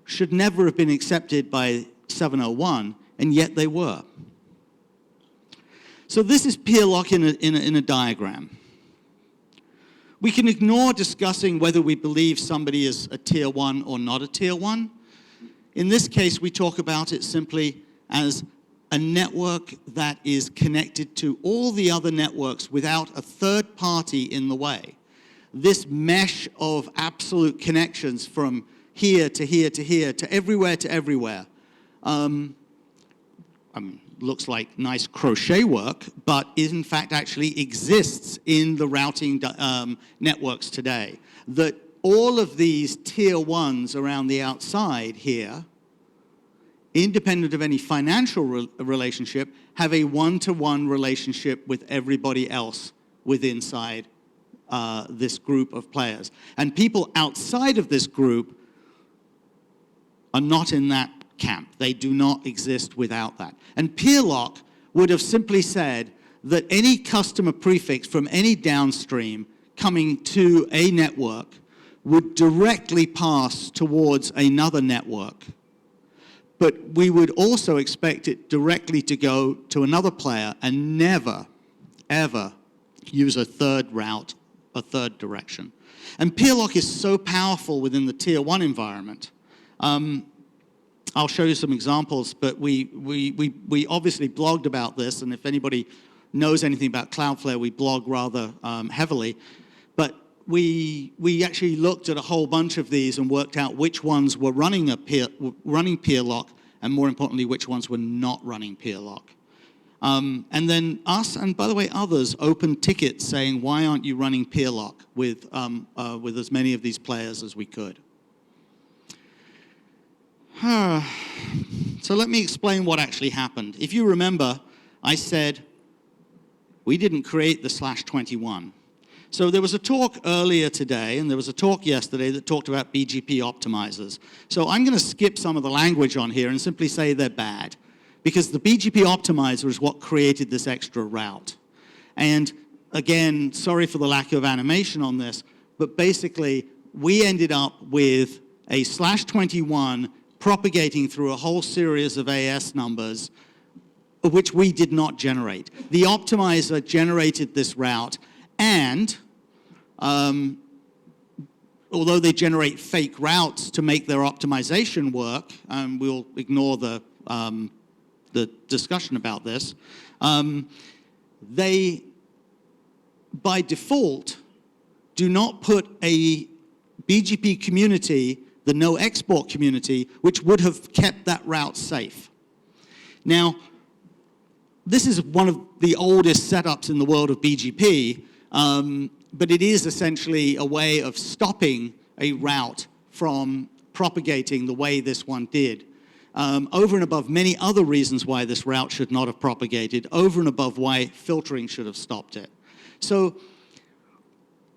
S5: should never have been accepted by 701, and yet they were. So this is peer lock in a diagram. We can ignore discussing whether we believe somebody is a tier 1 or not a tier 1. In this case, we talk about it simply as a network that is connected to all the other networks without a third party in the way. This mesh of absolute connections from here to here to here to everywhere, looks like nice crochet work, but in fact actually exists in the routing networks today. That all of these tier 1s around the outside here, independent of any financial relationship, have a one-to-one relationship with everybody else within this group of players. And people outside of this group are not in that camp. They do not exist without that. And peer lock would have simply said that any customer prefix from any downstream coming to a network would directly pass towards another network. But we would also expect it directly to go to another player and never, ever use a third route, a third direction. And peer lock is so powerful within the tier 1 environment. I'll show you some examples, but we obviously blogged about this, and if anybody knows anything about Cloudflare, we blog rather heavily. But we actually looked at a whole bunch of these and worked out which ones were running peer lock, and more importantly, which ones were not running peer lock. And then us, and by the way, others, opened tickets saying, why aren't you running peer lock with as many of these players as we could? So let me explain what actually happened. If you remember, I said we didn't create the /21. So there was a talk earlier today, and there was a talk yesterday that talked about BGP optimizers. So I'm going to skip some of the language on here and simply say they're bad, because the BGP optimizer is what created this extra route. And again, sorry for the lack of animation on this, but basically we ended up with a /21 propagating through a whole series of AS numbers, which we did not generate. The optimizer generated this route, and although they generate fake routes to make their optimization work, we'll ignore the discussion about this, they, by default, do not put a BGP community, the no export community, which would have kept that route safe. Now, this is one of the oldest setups in the world of BGP, but it is essentially a way of stopping a route from propagating the way this one did. Over and above many other reasons why this route should not have propagated, over and above why filtering should have stopped it. So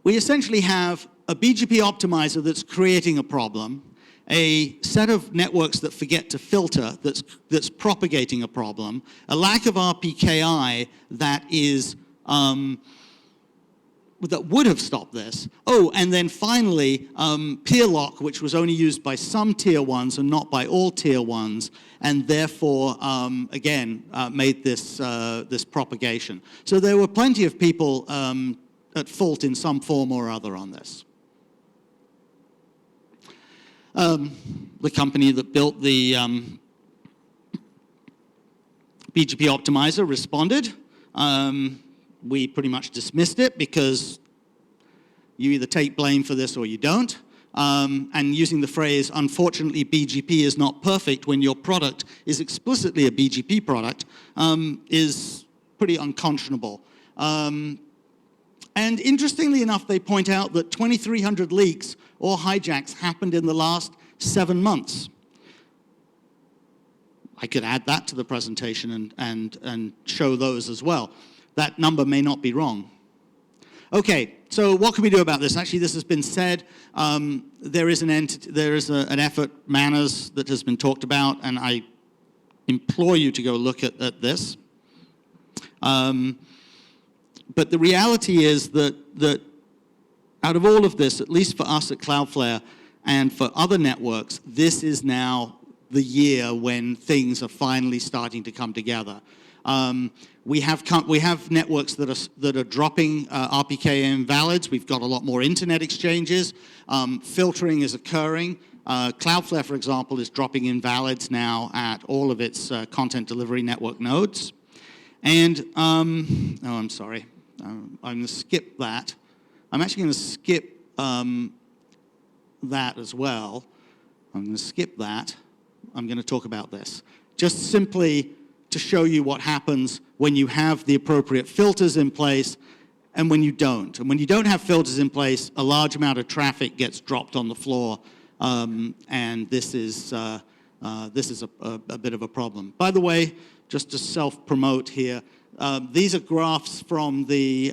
S5: we essentially have a BGP optimizer that's creating a problem, a set of networks that forget to filter that's propagating a problem, a lack of RPKI that is that would have stopped this. Oh, and then finally, peer lock, which was only used by some tier 1s and not by all tier 1s, and therefore, again, made this, this propagation. So there were plenty of people at fault in some form or other on this. The company that built the BGP optimizer responded. We pretty much dismissed it because you either take blame for this or you don't. And using the phrase, unfortunately, BGP is not perfect when your product is explicitly a BGP product, is pretty unconscionable. And interestingly enough, they point out that 2,300 leaks or hijacks happened in the last 7 months. I could add that to the presentation and show those as well. That number may not be wrong. Okay, so what can we do about this? Actually, this has been said. There is an effort, Manners, that has been talked about, and I implore you to go look at this. But the reality is that out of all of this, at least for us at Cloudflare and for other networks, this is now the year when things are finally starting to come together. We have networks that are dropping RPKI invalids. We've got a lot more internet exchanges. Filtering is occurring. Cloudflare, for example, is dropping invalids now at all of its content delivery network nodes. And, oh, I'm sorry. I'm going to skip that. I'm actually going to skip that as well. I'm going to skip that. I'm going to talk about this. Just simply to show you what happens when you have the appropriate filters in place and when you don't. And when you don't have filters in place, a large amount of traffic gets dropped on the floor, and this is a bit of a problem. By the way, just to self-promote here, these are graphs from the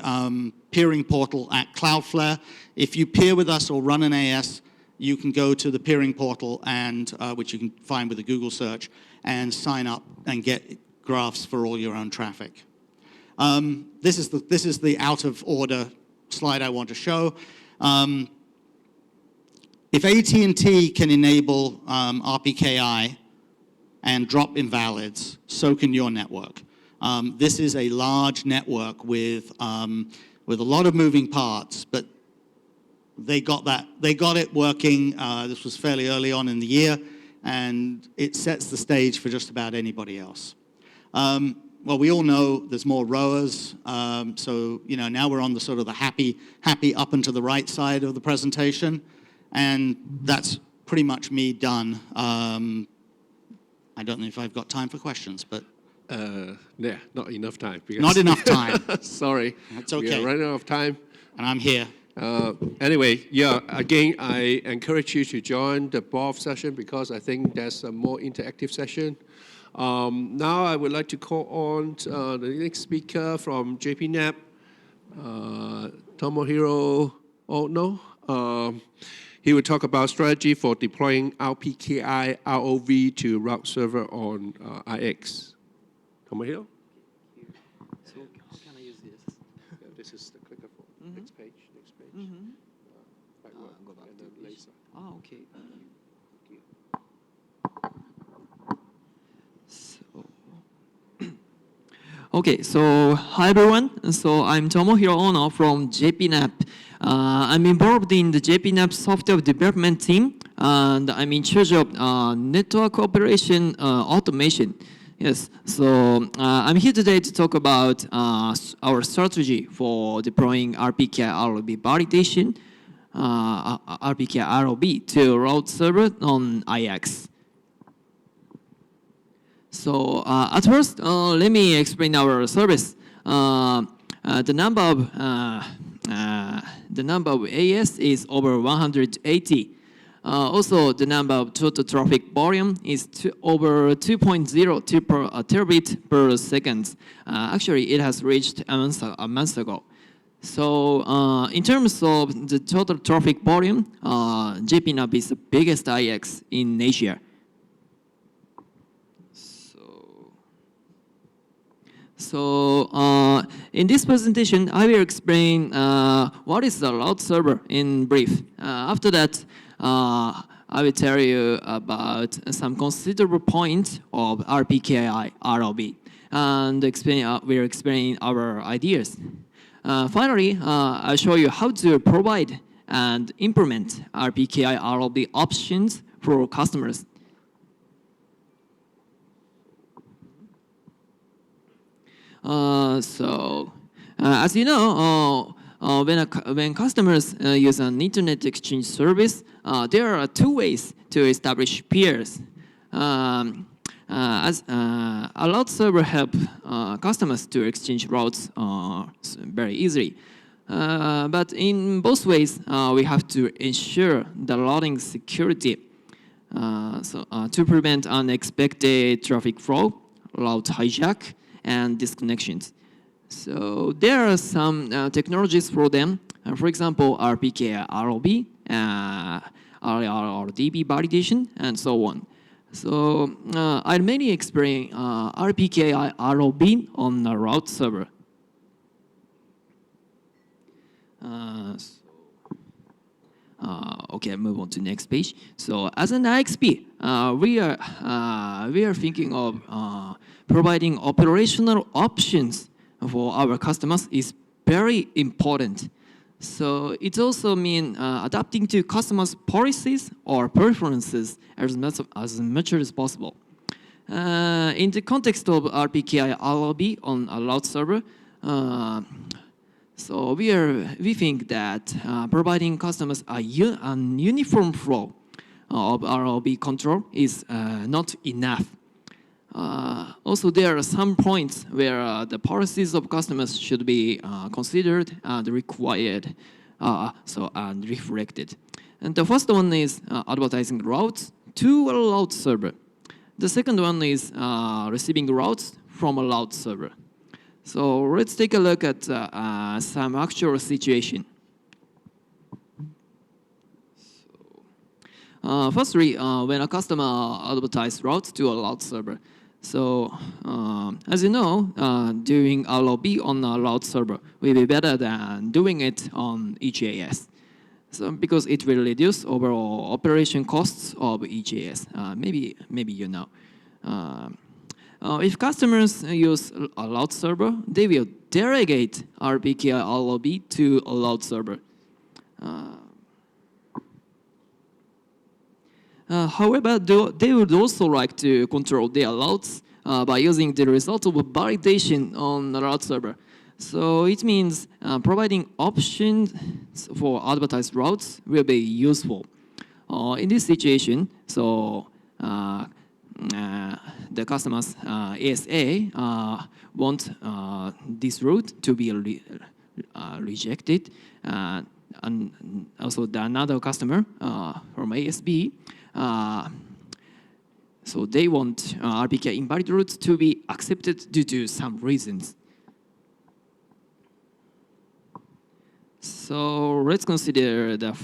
S5: peering portal at Cloudflare. If you peer with us or run an AS, you can go to the peering portal, and which you can find with a Google search, and sign up and get graphs for all your own traffic. This is the out of order slide I want to show. If AT&T can enable RPKI and drop invalids, so can your network. This is a large network with a lot of moving parts, but they got it working. This was fairly early on in the year, and it sets the stage for just about anybody else. Well, we all know there's more ROAs, so now we're on the sort of the happy up and to the right side of the presentation, and that's pretty much me done. I don't know if I've got time for questions, but
S1: yeah, not enough time.
S5: not enough time.
S1: Sorry.
S5: That's okay.
S1: We are running out of time.
S5: And I'm here.
S1: Anyway, yeah, again, I encourage you to join the BOF session because I think that's a more interactive session. Now I would like to call on the next speaker from JPNAP, Tomohiro Ono. He will talk about strategy for deploying RPKI ROV to route server on IX. Tomohiro?
S6: So how can I use this?
S1: Yeah, this is the clicker for next page. Backward,
S6: Go back
S1: and
S6: to
S1: then
S6: page.
S1: laser.
S6: Ah, okay. Okay, so hi everyone. So I'm Tomohiro Ono from JPNAP. I'm involved in the JPNAP software development team, and I'm in charge of network operation automation. Yes, so I'm here today to talk about our strategy for deploying RPKI ROV validation, RPKI ROV to route server on IX. So at first, let me explain our service. The number of AS is over 180. Also, the number of total traffic volume is over 2.0 terabit per second. Actually, it has reached a month ago. So in terms of the total traffic volume, JPNAP is the biggest IX in Asia. So in this presentation, I will explain what is the route server in brief. After that, I will tell you about some considerable points of RPKI ROV and we'll explain our ideas. Finally, I'll show you how to provide and implement RPKI ROV options for customers. As you know, when customers use an internet exchange service, there are two ways to establish peers. A route server help customers to exchange routes very easily. But in both ways, we have to ensure the routing security to prevent unexpected traffic flow, route hijack, and disconnections. So there are some technologies for them. For example, RPKI ROV, RIR validation, and so on. So I'll mainly explain RPKI ROV on the route server. Okay, move on to next page. So as an IXP, we are thinking of providing operational options for our customers is very important. So it also means adapting to customers' policies or preferences as much as possible. In the context of RPKI ROV on a route server, so we think that providing customers a uniform flow of ROV control is not enough. Also, there are some points where the policies of customers should be considered and required, and reflected. And the first one is advertising routes to a route server. The second one is receiving routes from a route server. So let's take a look at some actual situation. Firstly, when a customer advertises routes to a route server. So as you know, doing ROV on a route server will be better than doing it on EJS. So because it will reduce overall operation costs of EJS. Maybe you know. If customers use a route server, they will delegate RPKI ROV to a route server. However, they would also like to control their routes by using the result of validation on the route server. So it means providing options for advertised routes will be useful. In this situation, so the customer's ASA want this route to be rejected. and also another customer from ASB. So they want RPKI invalid routes to be accepted due to some reasons. So let's consider the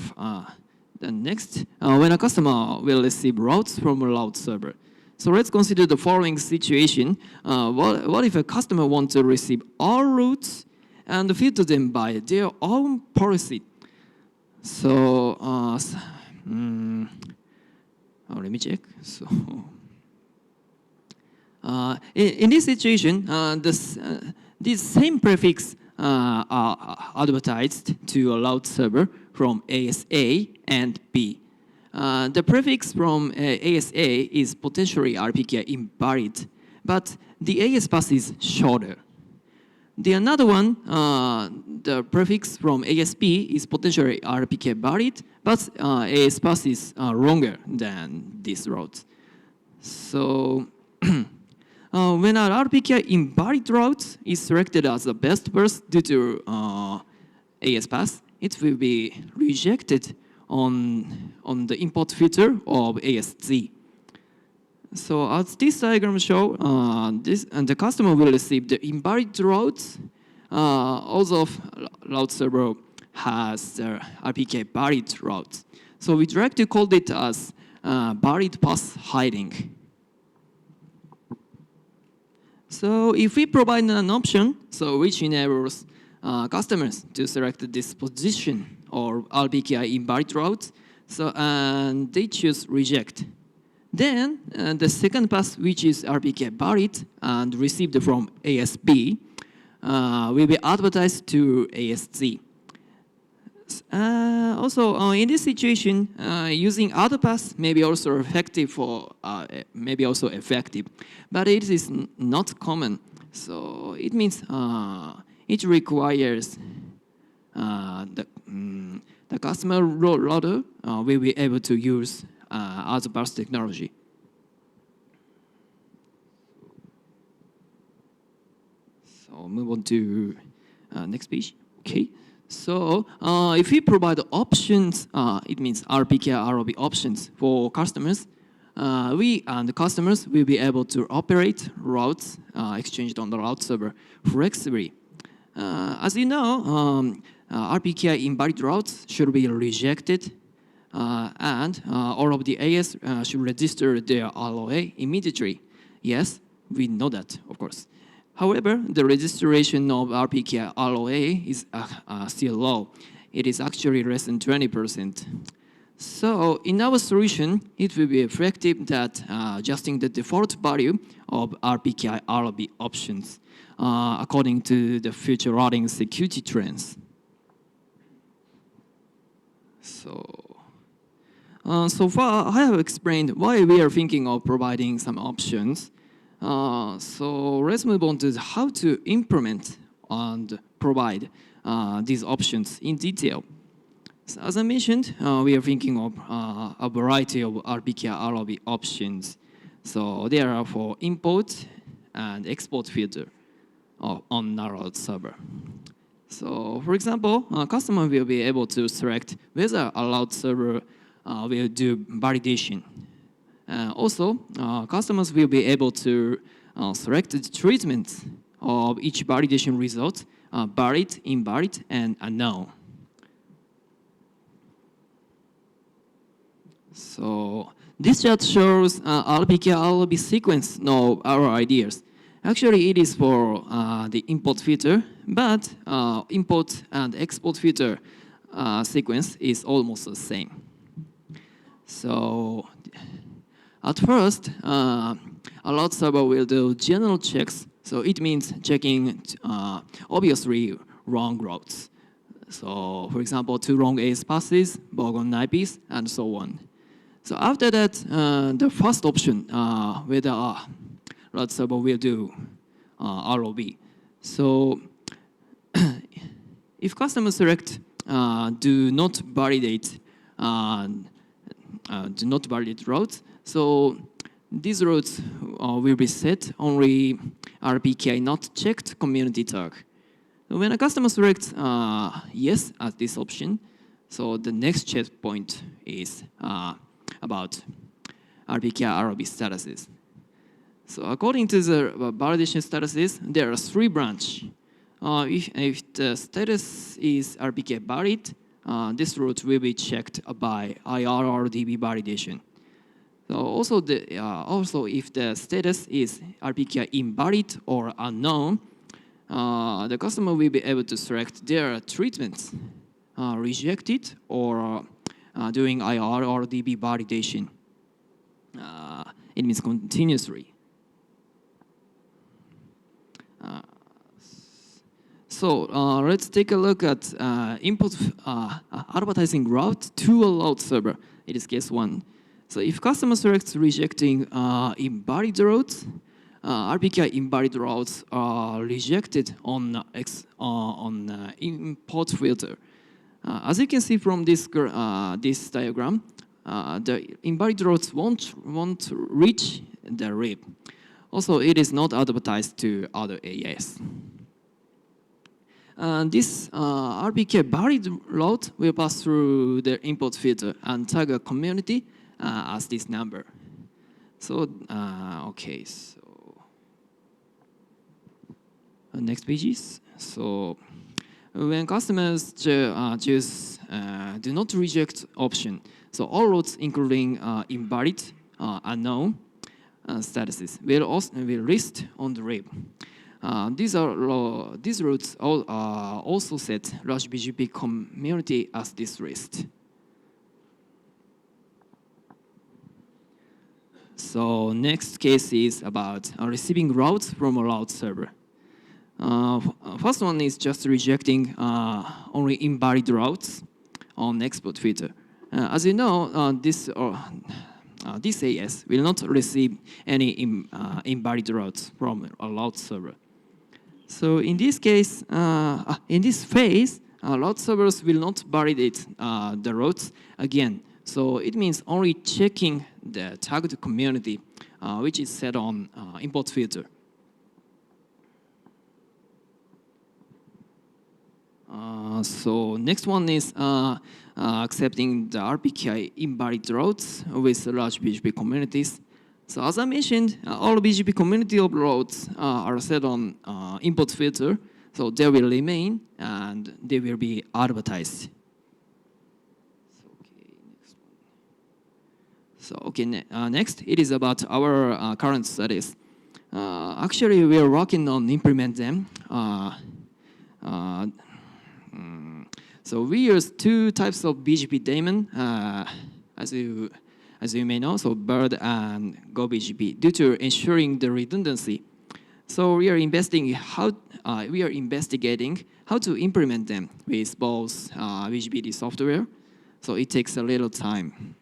S6: next. When a customer will receive routes from a route server. So let's consider the following situation. What if a customer wants to receive all routes and filter them by their own policy? So let me check. So in this situation, this same prefix are advertised to a route server from ASA and B. The prefix from ASA is potentially RPKI invalid, but the AS path is shorter. The another one, the prefix from ASB is potentially RPKI valid, but AS path is longer than this route. So when an RPKI invalid route is selected as the best path due to AS path, it will be rejected on the import filter of ASZ. So as this diagram shows, the customer will receive the invalid routes, although route server has the RPKI valid routes. So we'd like to call it as valid path hiding. So if we provide an option, so which enables customers to select this position or RPKI invalid route, so and they choose reject. Then the second path, which is RPKI valid and received from ASB, will be advertised to ASZ. Also, in this situation, using other paths may be also effective but it is not common. So it means it requires the customer router will be able to use other path technology. So move on to next page. Okay. So if we provide options, it means RPKI ROV options for customers. We and the customers will be able to operate routes exchanged on the route server flexibly. As you know, RPKI invalid routes should be rejected, and all of the AS should register their ROA immediately. Yes, we know that, of course. However, the registration of RPKI ROA is still low. It is actually less than 20%. So in our solution, it will be effective that adjusting the default value of RPKI ROV options according to the future routing security trends. So far, I have explained why we are thinking of providing some options. So let's move on to how to implement and provide these options in detail. So as I mentioned, we are thinking of a variety of RPKI ROV options. So they are for import and export filter on our route server. So for example, a customer will be able to select whether a route server will do validation. Also, customers will be able to select the treatment of each validation result, valid, invalid, and unknown. So this chart shows RPKI ROV sequence of our ideas. Actually, it is for the import filter, but import and export filter sequence is almost the same. So at first, a route server will do general checks. So it means checking obviously wrong routes. So for example, 2 wrong AS passes, bogon IPs, and so on. So after that, the first option, whether a route server will do ROV. So if customers select do not validate routes, so these routes will be set only RPKI not checked community tag. So when a customer selects yes at this option, So the next checkpoint is about RPKI ROV statuses. So according to the validation statuses, there are 3 branches. If the status is RPKI valid, this route will be checked by IR or DB validation. So also, if the status is RPKI invalid or unknown, the customer will be able to select their treatments, reject it, or doing IR or DB validation. It means continuously. So let's take a look at input advertising route to a load server. It is case 1. So if customer selects rejecting invalid routes, RPKI invalid routes are rejected on import filter. As you can see from this diagram, the invalid routes won't reach the RIP. Also, it is not advertised to other AS. This RPKI valid route will pass through the import filter and tag a community as this number. So, okay, so next pages. So when customers choose do not reject option, so all routes including invalid, unknown statuses will list on the RIP. These routes also set large BGP community as this list. So next case is about receiving routes from a route server. First one is just rejecting only invalid routes on export filter. As you know, this AS will not receive any invalid routes from a route server. So in this case, in this phase, route servers will not validate the routes again. So it means only checking the tagged community, which is set on import filter. So next one is accepting the RPKI invalid routes with large BGP communities. So as I mentioned, all BGP community of routes are set on import filter, so they will remain and they will be advertised. Next, it is about our current studies. Actually, we are working on implement them. So we use 2 types of BGP daemon, as you may know, so bird and go BGP, due to ensuring the redundancy. So we are investigating how to implement them with both BGPD software. So it takes a little time.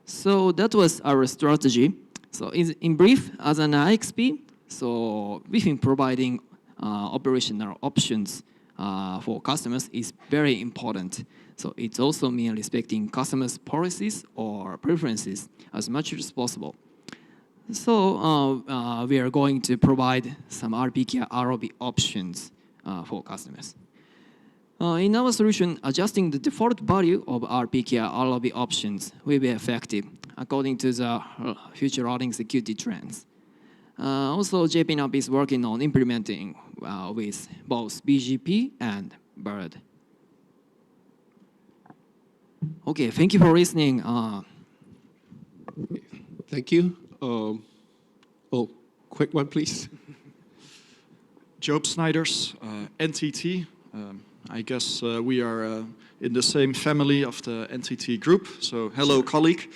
S6: So that was our strategy. So in brief, as an IXP, so we've been providing operational options for customers is very important. So it's also mean respecting customers' policies or preferences as much as possible. So we are going to provide some RPKI ROV options for customers. In our solution, adjusting the default value of RPKI ROV options will be effective according to the future routing security trends. Also, JPNAP is working on implementing with both BGP and bird. Okay, thank you for listening.
S1: Thank you. Quick one, please.
S2: Job Snijders, NTT. I guess we are in the same family of the NTT group, so hello, colleague.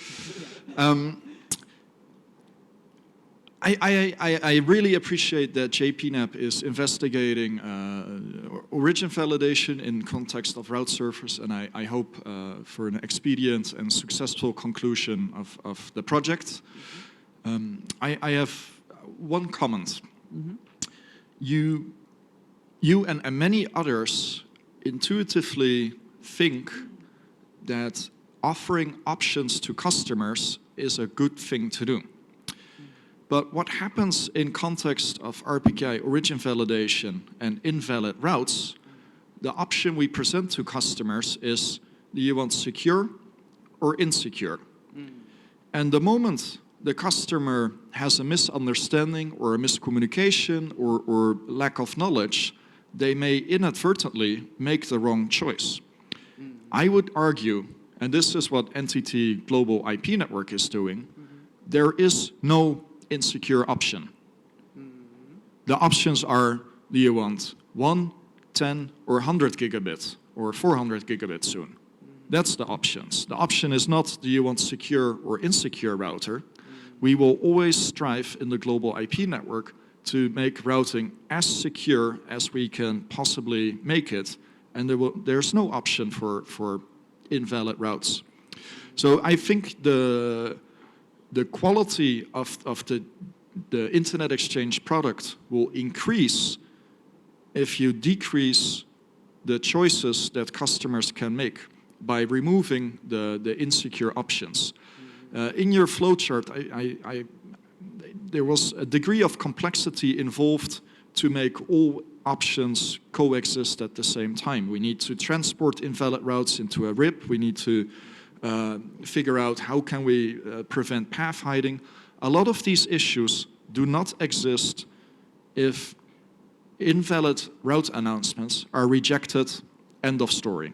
S2: I really appreciate that JPNAP is investigating origin validation in context of route servers, and I hope for an expedient and successful conclusion of the project. I have one comment. Mm-hmm. You and many others intuitively think that offering options to customers is a good thing to do. But what happens in context of RPKI origin validation and invalid routes the option we present to customers is, do you want secure or insecure? And the moment the customer has a misunderstanding or a miscommunication or lack of knowledge, they may inadvertently make the wrong choice. I would argue, and this is what NTT Global IP Network is doing, there is no insecure option. The options are, do you want 1, 10, or 100 gigabits, or 400 gigabits soon? That's the options. The option is not, do you want secure or insecure router? We will always strive in the global IP network to make routing as secure as we can possibly make it, and there's no option for invalid routes. So I think the quality of the Internet Exchange product will increase if you decrease the choices that customers can make by removing the insecure options. In your flowchart, there was a degree of complexity involved to make all options coexist at the same time. We need to transport invalid routes into a RIP. We need to figure out how can we prevent path hiding. A lot of these issues do not exist if invalid route announcements are rejected, end of story.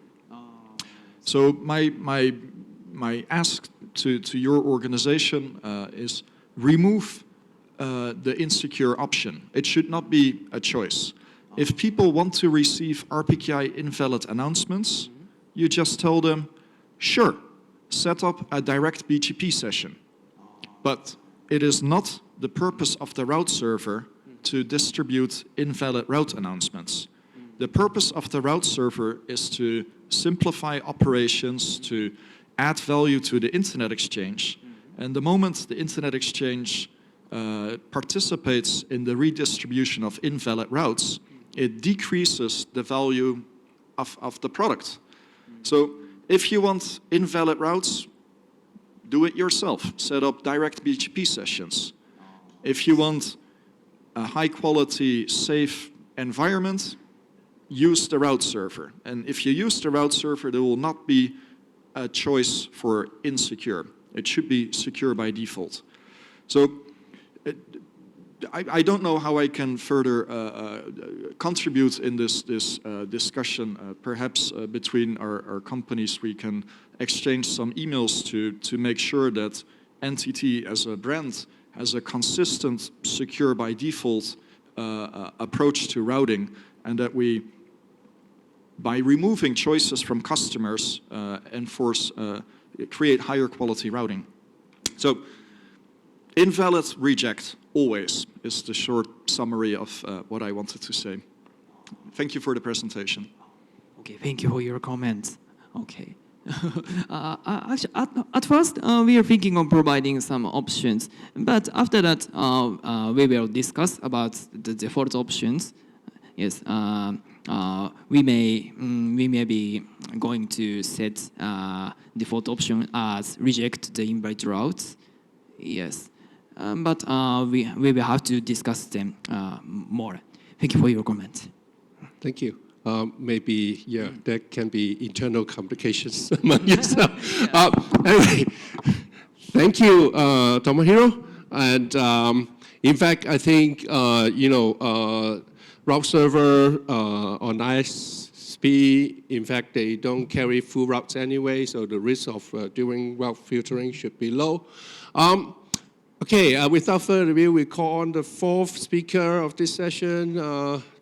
S2: So my ask to your organization is remove the insecure option. It should not be a choice. If people want to receive RPKI invalid announcements, you just tell them, sure, set up a direct BGP session. But it is not the purpose of the route server to distribute invalid route announcements. The purpose of the route server is to simplify operations, to add value to the Internet Exchange. And the moment the Internet Exchange participates in the redistribution of invalid routes, it decreases the value of the product. So if you want invalid routes, do it yourself. Set up direct BGP sessions. If you want a high-quality, safe environment, use the route server. And if you use the route server, there will not be a choice for insecure. It should be secure by default. So I don't know how I can further contribute in this discussion. Perhaps between our companies we can exchange some emails to make sure that NTT as a brand has a consistent, secure by default approach to routing, and that we, by removing choices from customers, create higher quality routing. So, invalid reject, always, is the short summary of what I wanted to say. Thank you for the presentation.
S6: Okay, thank you for your comments. Okay. Actually, at first, we are thinking of providing some options, but after that, we will discuss about the default options. Yes, we may be going to set default option as reject the invalid routes. Yes, but we will have to discuss them more. Thank you for your comment.
S1: Thank you. Maybe, yeah, there can be internal complications among yourself. Anyway, thank you, Tomohiro. And in fact, I think, route server on ISP, in fact, they don't carry full routes anyway, so the risk of doing route filtering should be low. Okay, without further ado, we call on the fourth speaker of this session,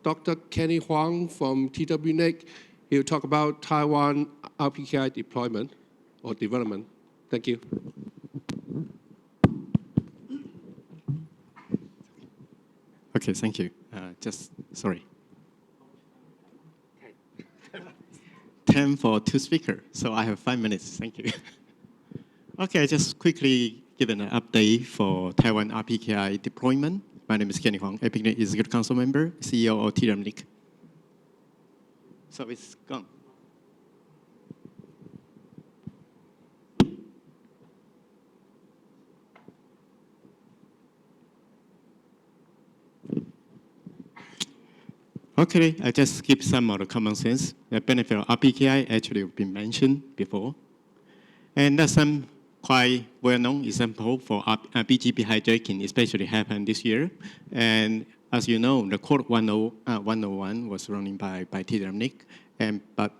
S1: Dr. Kenny Huang from TWNIC. He'll talk about Taiwan RPKI deployment or development. Thank you.
S7: Okay, thank you. Sorry. 10 for 2 speakers, so I have 5 minutes. Thank you. Okay, just quickly give an update for Taiwan RPKI deployment. My name is Kenny Huang, APNIC Executive Council Member, CEO of TWNIC. So it's gone. Okay, I just skip some of the common sense. The benefit of RPKI actually have been mentioned before. And there's some quite well-known example for BGP hijacking, especially happened this year. And as you know, the code 101 was running by APNIC, but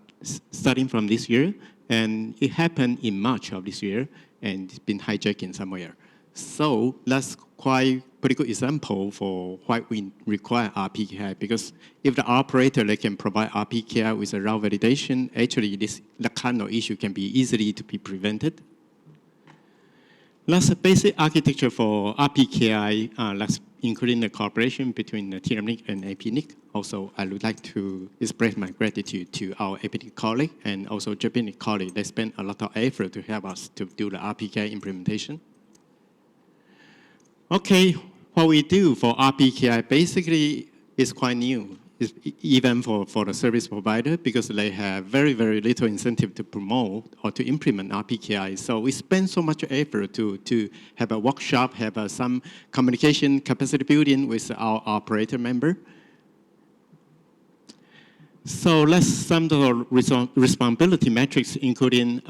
S7: starting from this year, and it happened in March of this year, and it's been hijacking somewhere. So that's quite pretty good example for why we require RPKI, because if the operator they can provide RPKI with a route validation, actually the kind of issue can be easily to be prevented. That's a basic architecture for RPKI, that's including the cooperation between the TLMNIC and APNIC. Also, I would like to express my gratitude to our APNIC colleague and also JPNIC colleague. They spent a lot of effort to help us to do the RPKI implementation. Okay, what we do for RPKI basically is quite new, even for the service provider, because they have very, very little incentive to promote or to implement RPKI. So we spend so much effort to have a workshop, have some communication capacity building with our operator member. So let's sum the responsibility metrics, including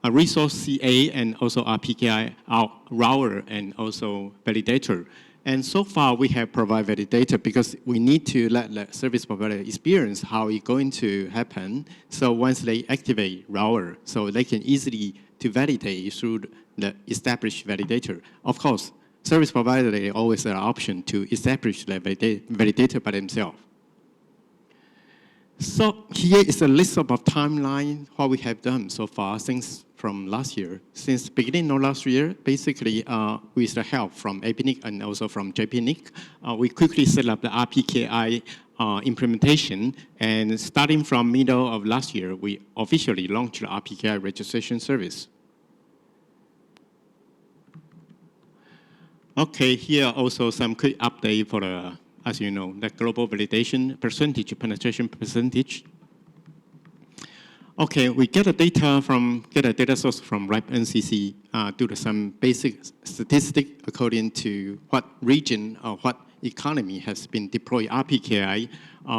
S7: a resource CA and also RPKI, our router and also validator. And so far we have provided validator because we need to let the service provider experience how it's going to happen. So once they activate router, so they can easily to validate through the established validator. Of course, service provider, they always have an option to establish the validator by themselves. So here is a list of timeline, what we have done so far since from last year. Since the beginning of last year, basically with the help from APNIC and also from JPNIC, we quickly set up the RPKI implementation. And starting from middle of last year, we officially launched the RPKI registration service. Okay, here also some quick update for the, as you know, the global validation percentage, penetration percentage. Okay, we get a data source from RIP NCC, do some basic statistic according to what region or what economy has been deployed RPKI.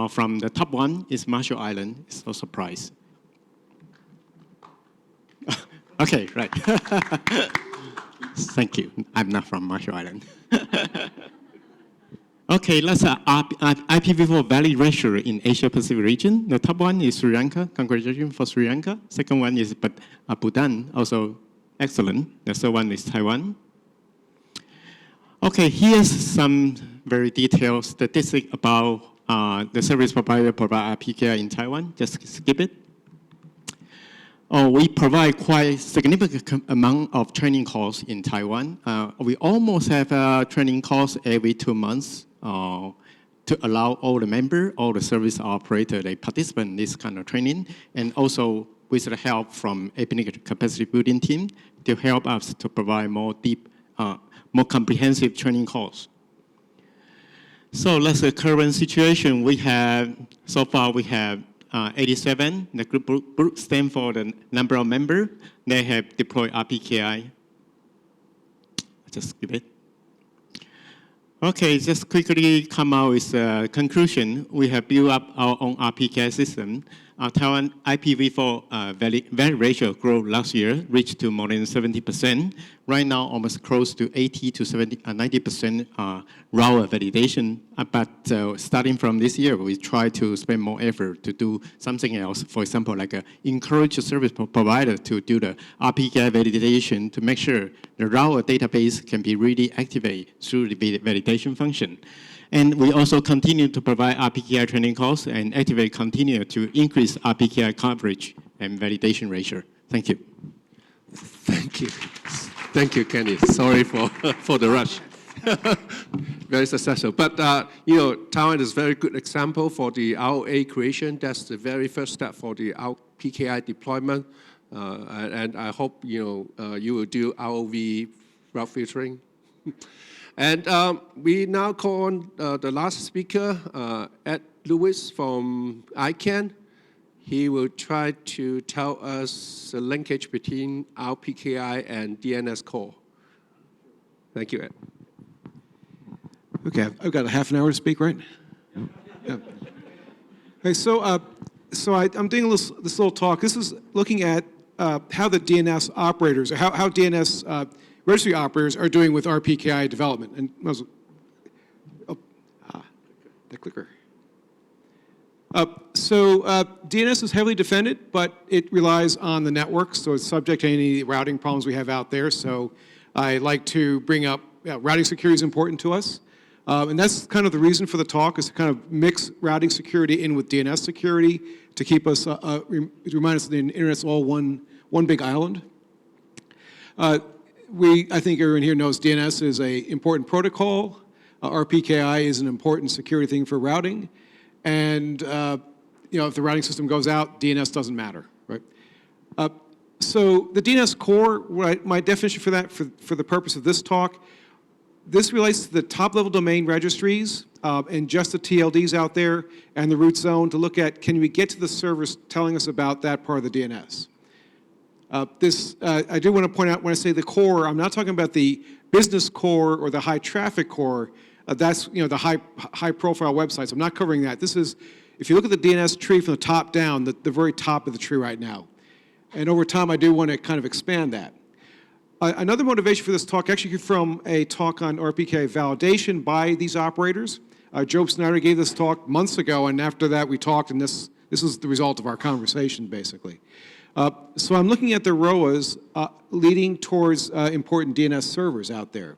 S7: From the top one is Marshall Island. It's no surprise. Okay, right. Thank you. I'm not from Marshall Island. Okay, let's IPv4 valid ratio in Asia Pacific region. The top one is Sri Lanka. Congratulations for Sri Lanka. Second one is Bhutan, also excellent. The third one is Taiwan. Okay, here's some very detailed statistic about the service provider provide RPKI in Taiwan. Just skip it. We provide quite significant amount of training courses in Taiwan. We almost have a training course every 2 months to allow all the members, all the service operators, they participate in this kind of training, and also with the help from APNIC capacity building team to help us to provide more deep, more comprehensive training course. So that's the current situation. We have, so far we have 87, the group stands for the number of members. They have deployed RPKI. Just skip it. Okay, just quickly come out with a conclusion. We have built up our own RPKI system. Taiwan IPv4 valid ratio growth last year reached to more than 70%. Right now, almost close to 80 to 90% router validation. But starting from this year, we try to spend more effort to do something else. For example, like encourage the service provider to do the RPKI validation to make sure the router database can be really activated through the validation function. And we also continue to provide RPKI training courses and continue to increase RPKI coverage and validation ratio. Thank you.
S1: Thank you. Thank you, Kenny. Sorry for the rush. Very successful. But, you know, Taiwan is a very good example for the ROA creation. That's the very first step for the RPKI deployment. And I hope, you know, you will do ROV route filtering. And we now call on the last speaker, Ed Lewis from ICANN. He will try to tell us the linkage between RPKI and DNS core. Thank you, Ed.
S8: Okay, I've got a half an hour to speak, right? Yeah. Okay, I'm doing this little talk. This is looking at how the DNS operators, or how DNS registry operators are doing with RPKI development. And the clicker. DNS is heavily defended, but it relies on the network, so it's subject to any routing problems we have out there. So I like to bring up routing security is important to us. And that's kind of the reason for the talk, is to kind of mix routing security in with DNS security to keep us, remind us that the internet's all one big island. I think everyone here knows DNS is an important protocol. RPKI is an important security thing for routing. And if the routing system goes out, DNS doesn't matter, right? So the DNS core, my definition for that, for the purpose of this talk, this relates to the top-level domain registries and just the TLDs out there and the root zone to look at, can we get to the servers telling us about that part of the DNS? I do want to point out, when I say the core, I'm not talking about the business core or the high-traffic core. That's the high-profile websites. I'm not covering that. This is, if you look at the DNS tree from the top down, the very top of the tree right now. And over time, I do want to kind of expand that. Another motivation for this talk actually came from a talk on RPKI validation by these operators. Job Snyder gave this talk months ago, and after that we talked, and this is the result of our conversation, basically. So I'm looking at the ROAs leading towards important DNS servers out there.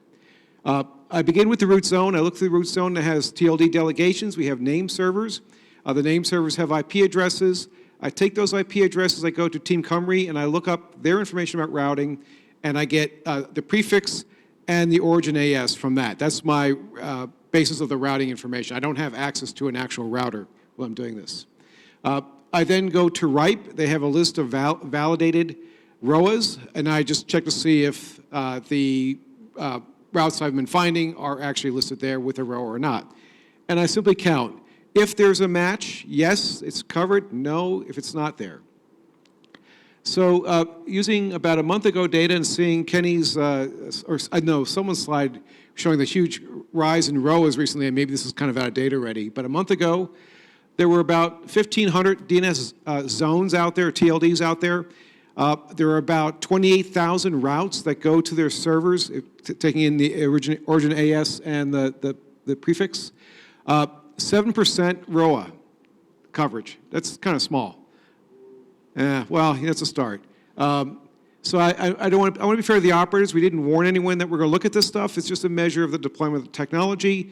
S8: I begin with the root zone. I look through the root zone that has TLD delegations. We have name servers. The name servers have IP addresses. I take those IP addresses, I go to Team Cymru, and I look up their information about routing, and I get the prefix and the origin AS from that. That's my basis of the routing information. I don't have access to an actual router while I'm doing this. I then go to RIPE. They have a list of validated ROAs, and I just check to see if the routes I've been finding are actually listed there with a ROA or not. And I simply count. If there's a match, yes, it's covered. No, if it's not there. So using about a month ago data and seeing Kenny's, someone's slide showing the huge rise in ROAs recently, and maybe this is kind of out of date already, but a month ago, there were about 1,500 DNS zones out there, TLDs out there. There are about 28,000 routes that go to their servers, taking in the origin AS and the prefix. 7% ROA coverage. That's kind of small. Well, that's a start. So I want to be fair to the operators. We didn't warn anyone that we're going to look at this stuff. It's just a measure of the deployment of the technology.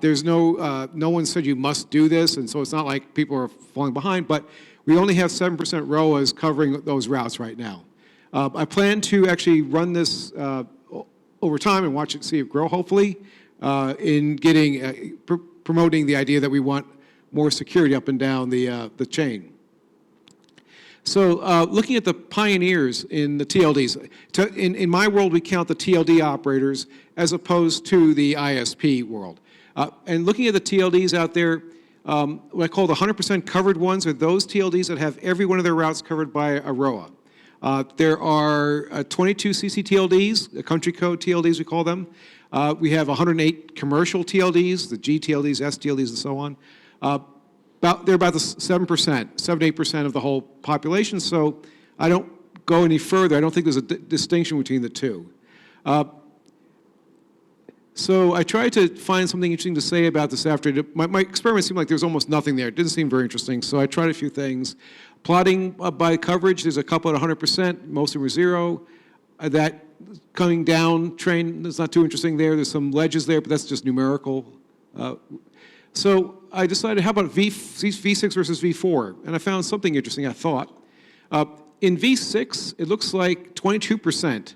S8: There's no one said you must do this, and so it's not like people are falling behind, but we only have 7% ROAs covering those routes right now. I plan to actually run this over time and watch it, see it grow, hopefully, in getting, promoting the idea that we want more security up and down the chain. So looking at the pioneers in the TLDs, in my world, we count the TLD operators as opposed to the ISP world. And looking at the TLDs out there, what I call the 100% covered ones are those TLDs that have every one of their routes covered by a ROA. There are 22 CCTLDs, country code TLDs we call them. We have 108 commercial TLDs, the GTLDs, STLDs, and so on. They're about the 7%, 7-8% of the whole population, so I don't go any further. I don't think there's a distinction between the two. So I tried to find something interesting to say about this after. My experiment seemed like there was almost nothing there. It didn't seem very interesting, so I tried a few things. Plotting by coverage, there's a couple at 100%, most of them are 0. That coming down train, that's not too interesting there. There's some ledges there, but that's just numerical. So I decided, how about V6 versus V4? And I found something interesting, I thought. In V6, it looks like 22%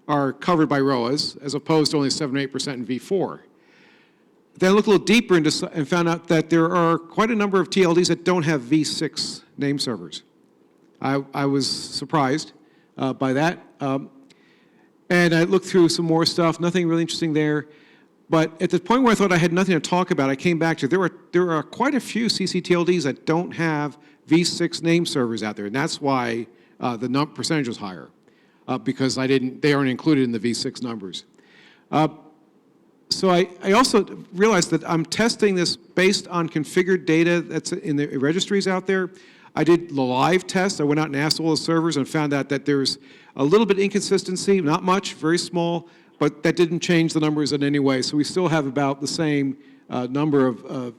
S8: are covered by ROAs, as opposed to only 7-8% in V4. Then I looked a little deeper and found out that there are quite a number of TLDs that don't have V6 name servers. I was surprised by that. And I looked through some more stuff, nothing really interesting there. But at the point where I thought I had nothing to talk about, I came back to there are quite a few CCTLDs that don't have V6 name servers out there, and that's why the percentage was higher, because they aren't included in the V6 numbers. So I also realized that I'm testing this based on configured data that's in the registries out there. I did the live test. I went out and asked all the servers and found out that there's a little bit inconsistency, not much, very small, but that didn't change the numbers in any way. So we still have about the same number of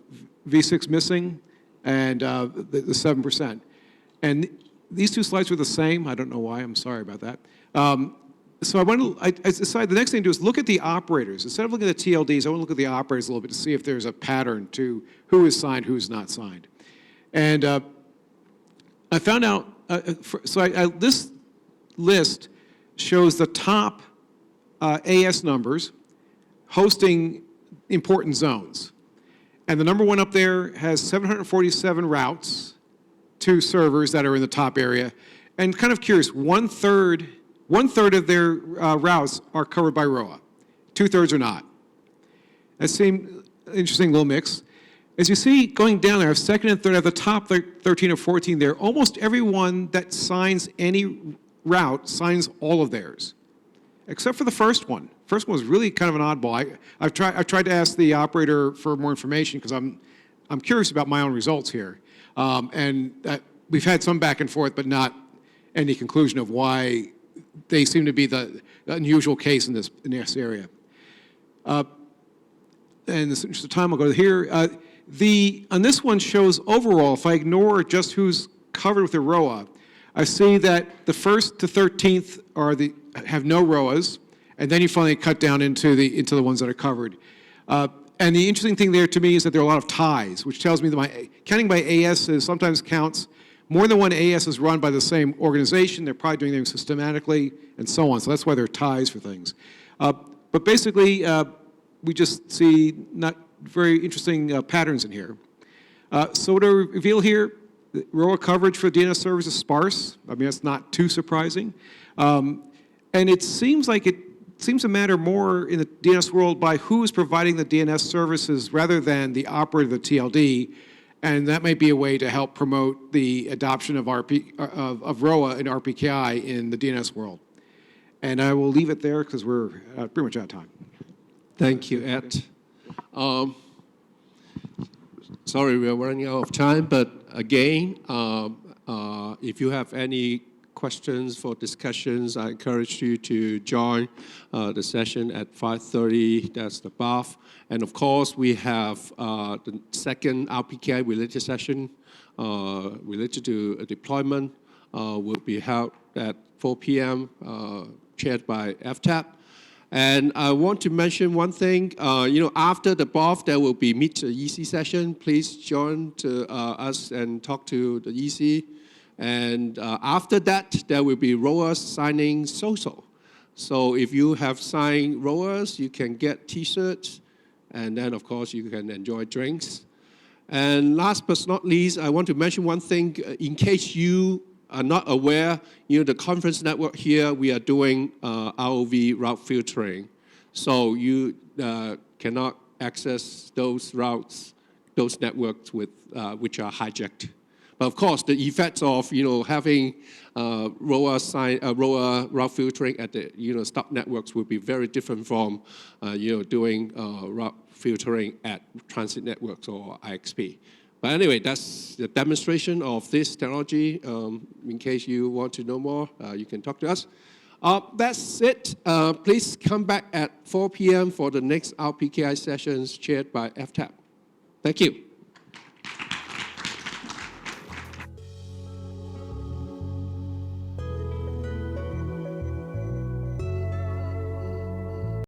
S8: V6 missing and the 7%. And these two slides were the same. I don't know why. I'm sorry about that. So I decided the next thing to do is look at the operators. Instead of looking at the TLDs, I want to look at the operators a little bit to see if there's a pattern to who is signed, who's not signed. And I found out, this list shows the top AS numbers hosting important zones. And the number one up there has 747 routes to servers that are in the top area. And kind of curious, one third of their routes are covered by ROA. 2/3 are not. That seemed an interesting little mix. As you see, going down there, second and third, at the top 13 or 14 there, almost everyone that signs any route signs all of theirs, except for the first one. First one was really kind of an oddball. I've tried to ask the operator for more information because I'm curious about my own results here. We've had some back and forth, but not any conclusion of why they seem to be the unusual case in this area. And in the interest of time, I'll go to here. On this one shows overall, if I ignore just who's covered with the ROA, I see that the 1st to 13th have no ROAs, and then you finally cut down into the ones that are covered. And the interesting thing there to me is that there are a lot of ties, which tells me that counting by AS sometimes counts. More than one AS is run by the same organization. They're probably doing things systematically and so on. So that's why there are ties for things. But basically, we just see not very interesting patterns in here. So what I reveal here, ROA coverage for DNS servers is sparse. I mean, that's not too surprising. And it seems to matter more in the DNS world by who is providing the DNS services rather than the operator of the TLD. And that might be a way to help promote the adoption of ROA and RPKI in the DNS world. And I will leave it there because we're pretty much out of time.
S1: Thank you, Ed. Sorry, we're running out of time, but again, if you have any questions for discussions, I encourage you to join the session at 5:30. That's the BAF. And of course, we have the second RPKI related session related to a deployment will be held at 4 p.m., chaired by FTAP. And I want to mention one thing. After the BOF, there will be Meet the EC session. Please join us and talk to the EC. And after that, there will be ROAs signing social. So if you have signed ROAs, you can get T-shirts. And then, of course, you can enjoy drinks. And last but not least, I want to mention one thing. In case you are not aware, the conference network here, we are doing ROV route filtering. So you cannot access those routes, those networks which are hijacked. But of course, the effects of having ROA route filtering at the stop networks will be very different from doing route filtering at transit networks or IXP. But anyway, that's the demonstration of this technology. In case you want to know more, you can talk to us. That's it. Please come back at 4 p.m. for the next RPKI sessions chaired by FTAP. Thank you.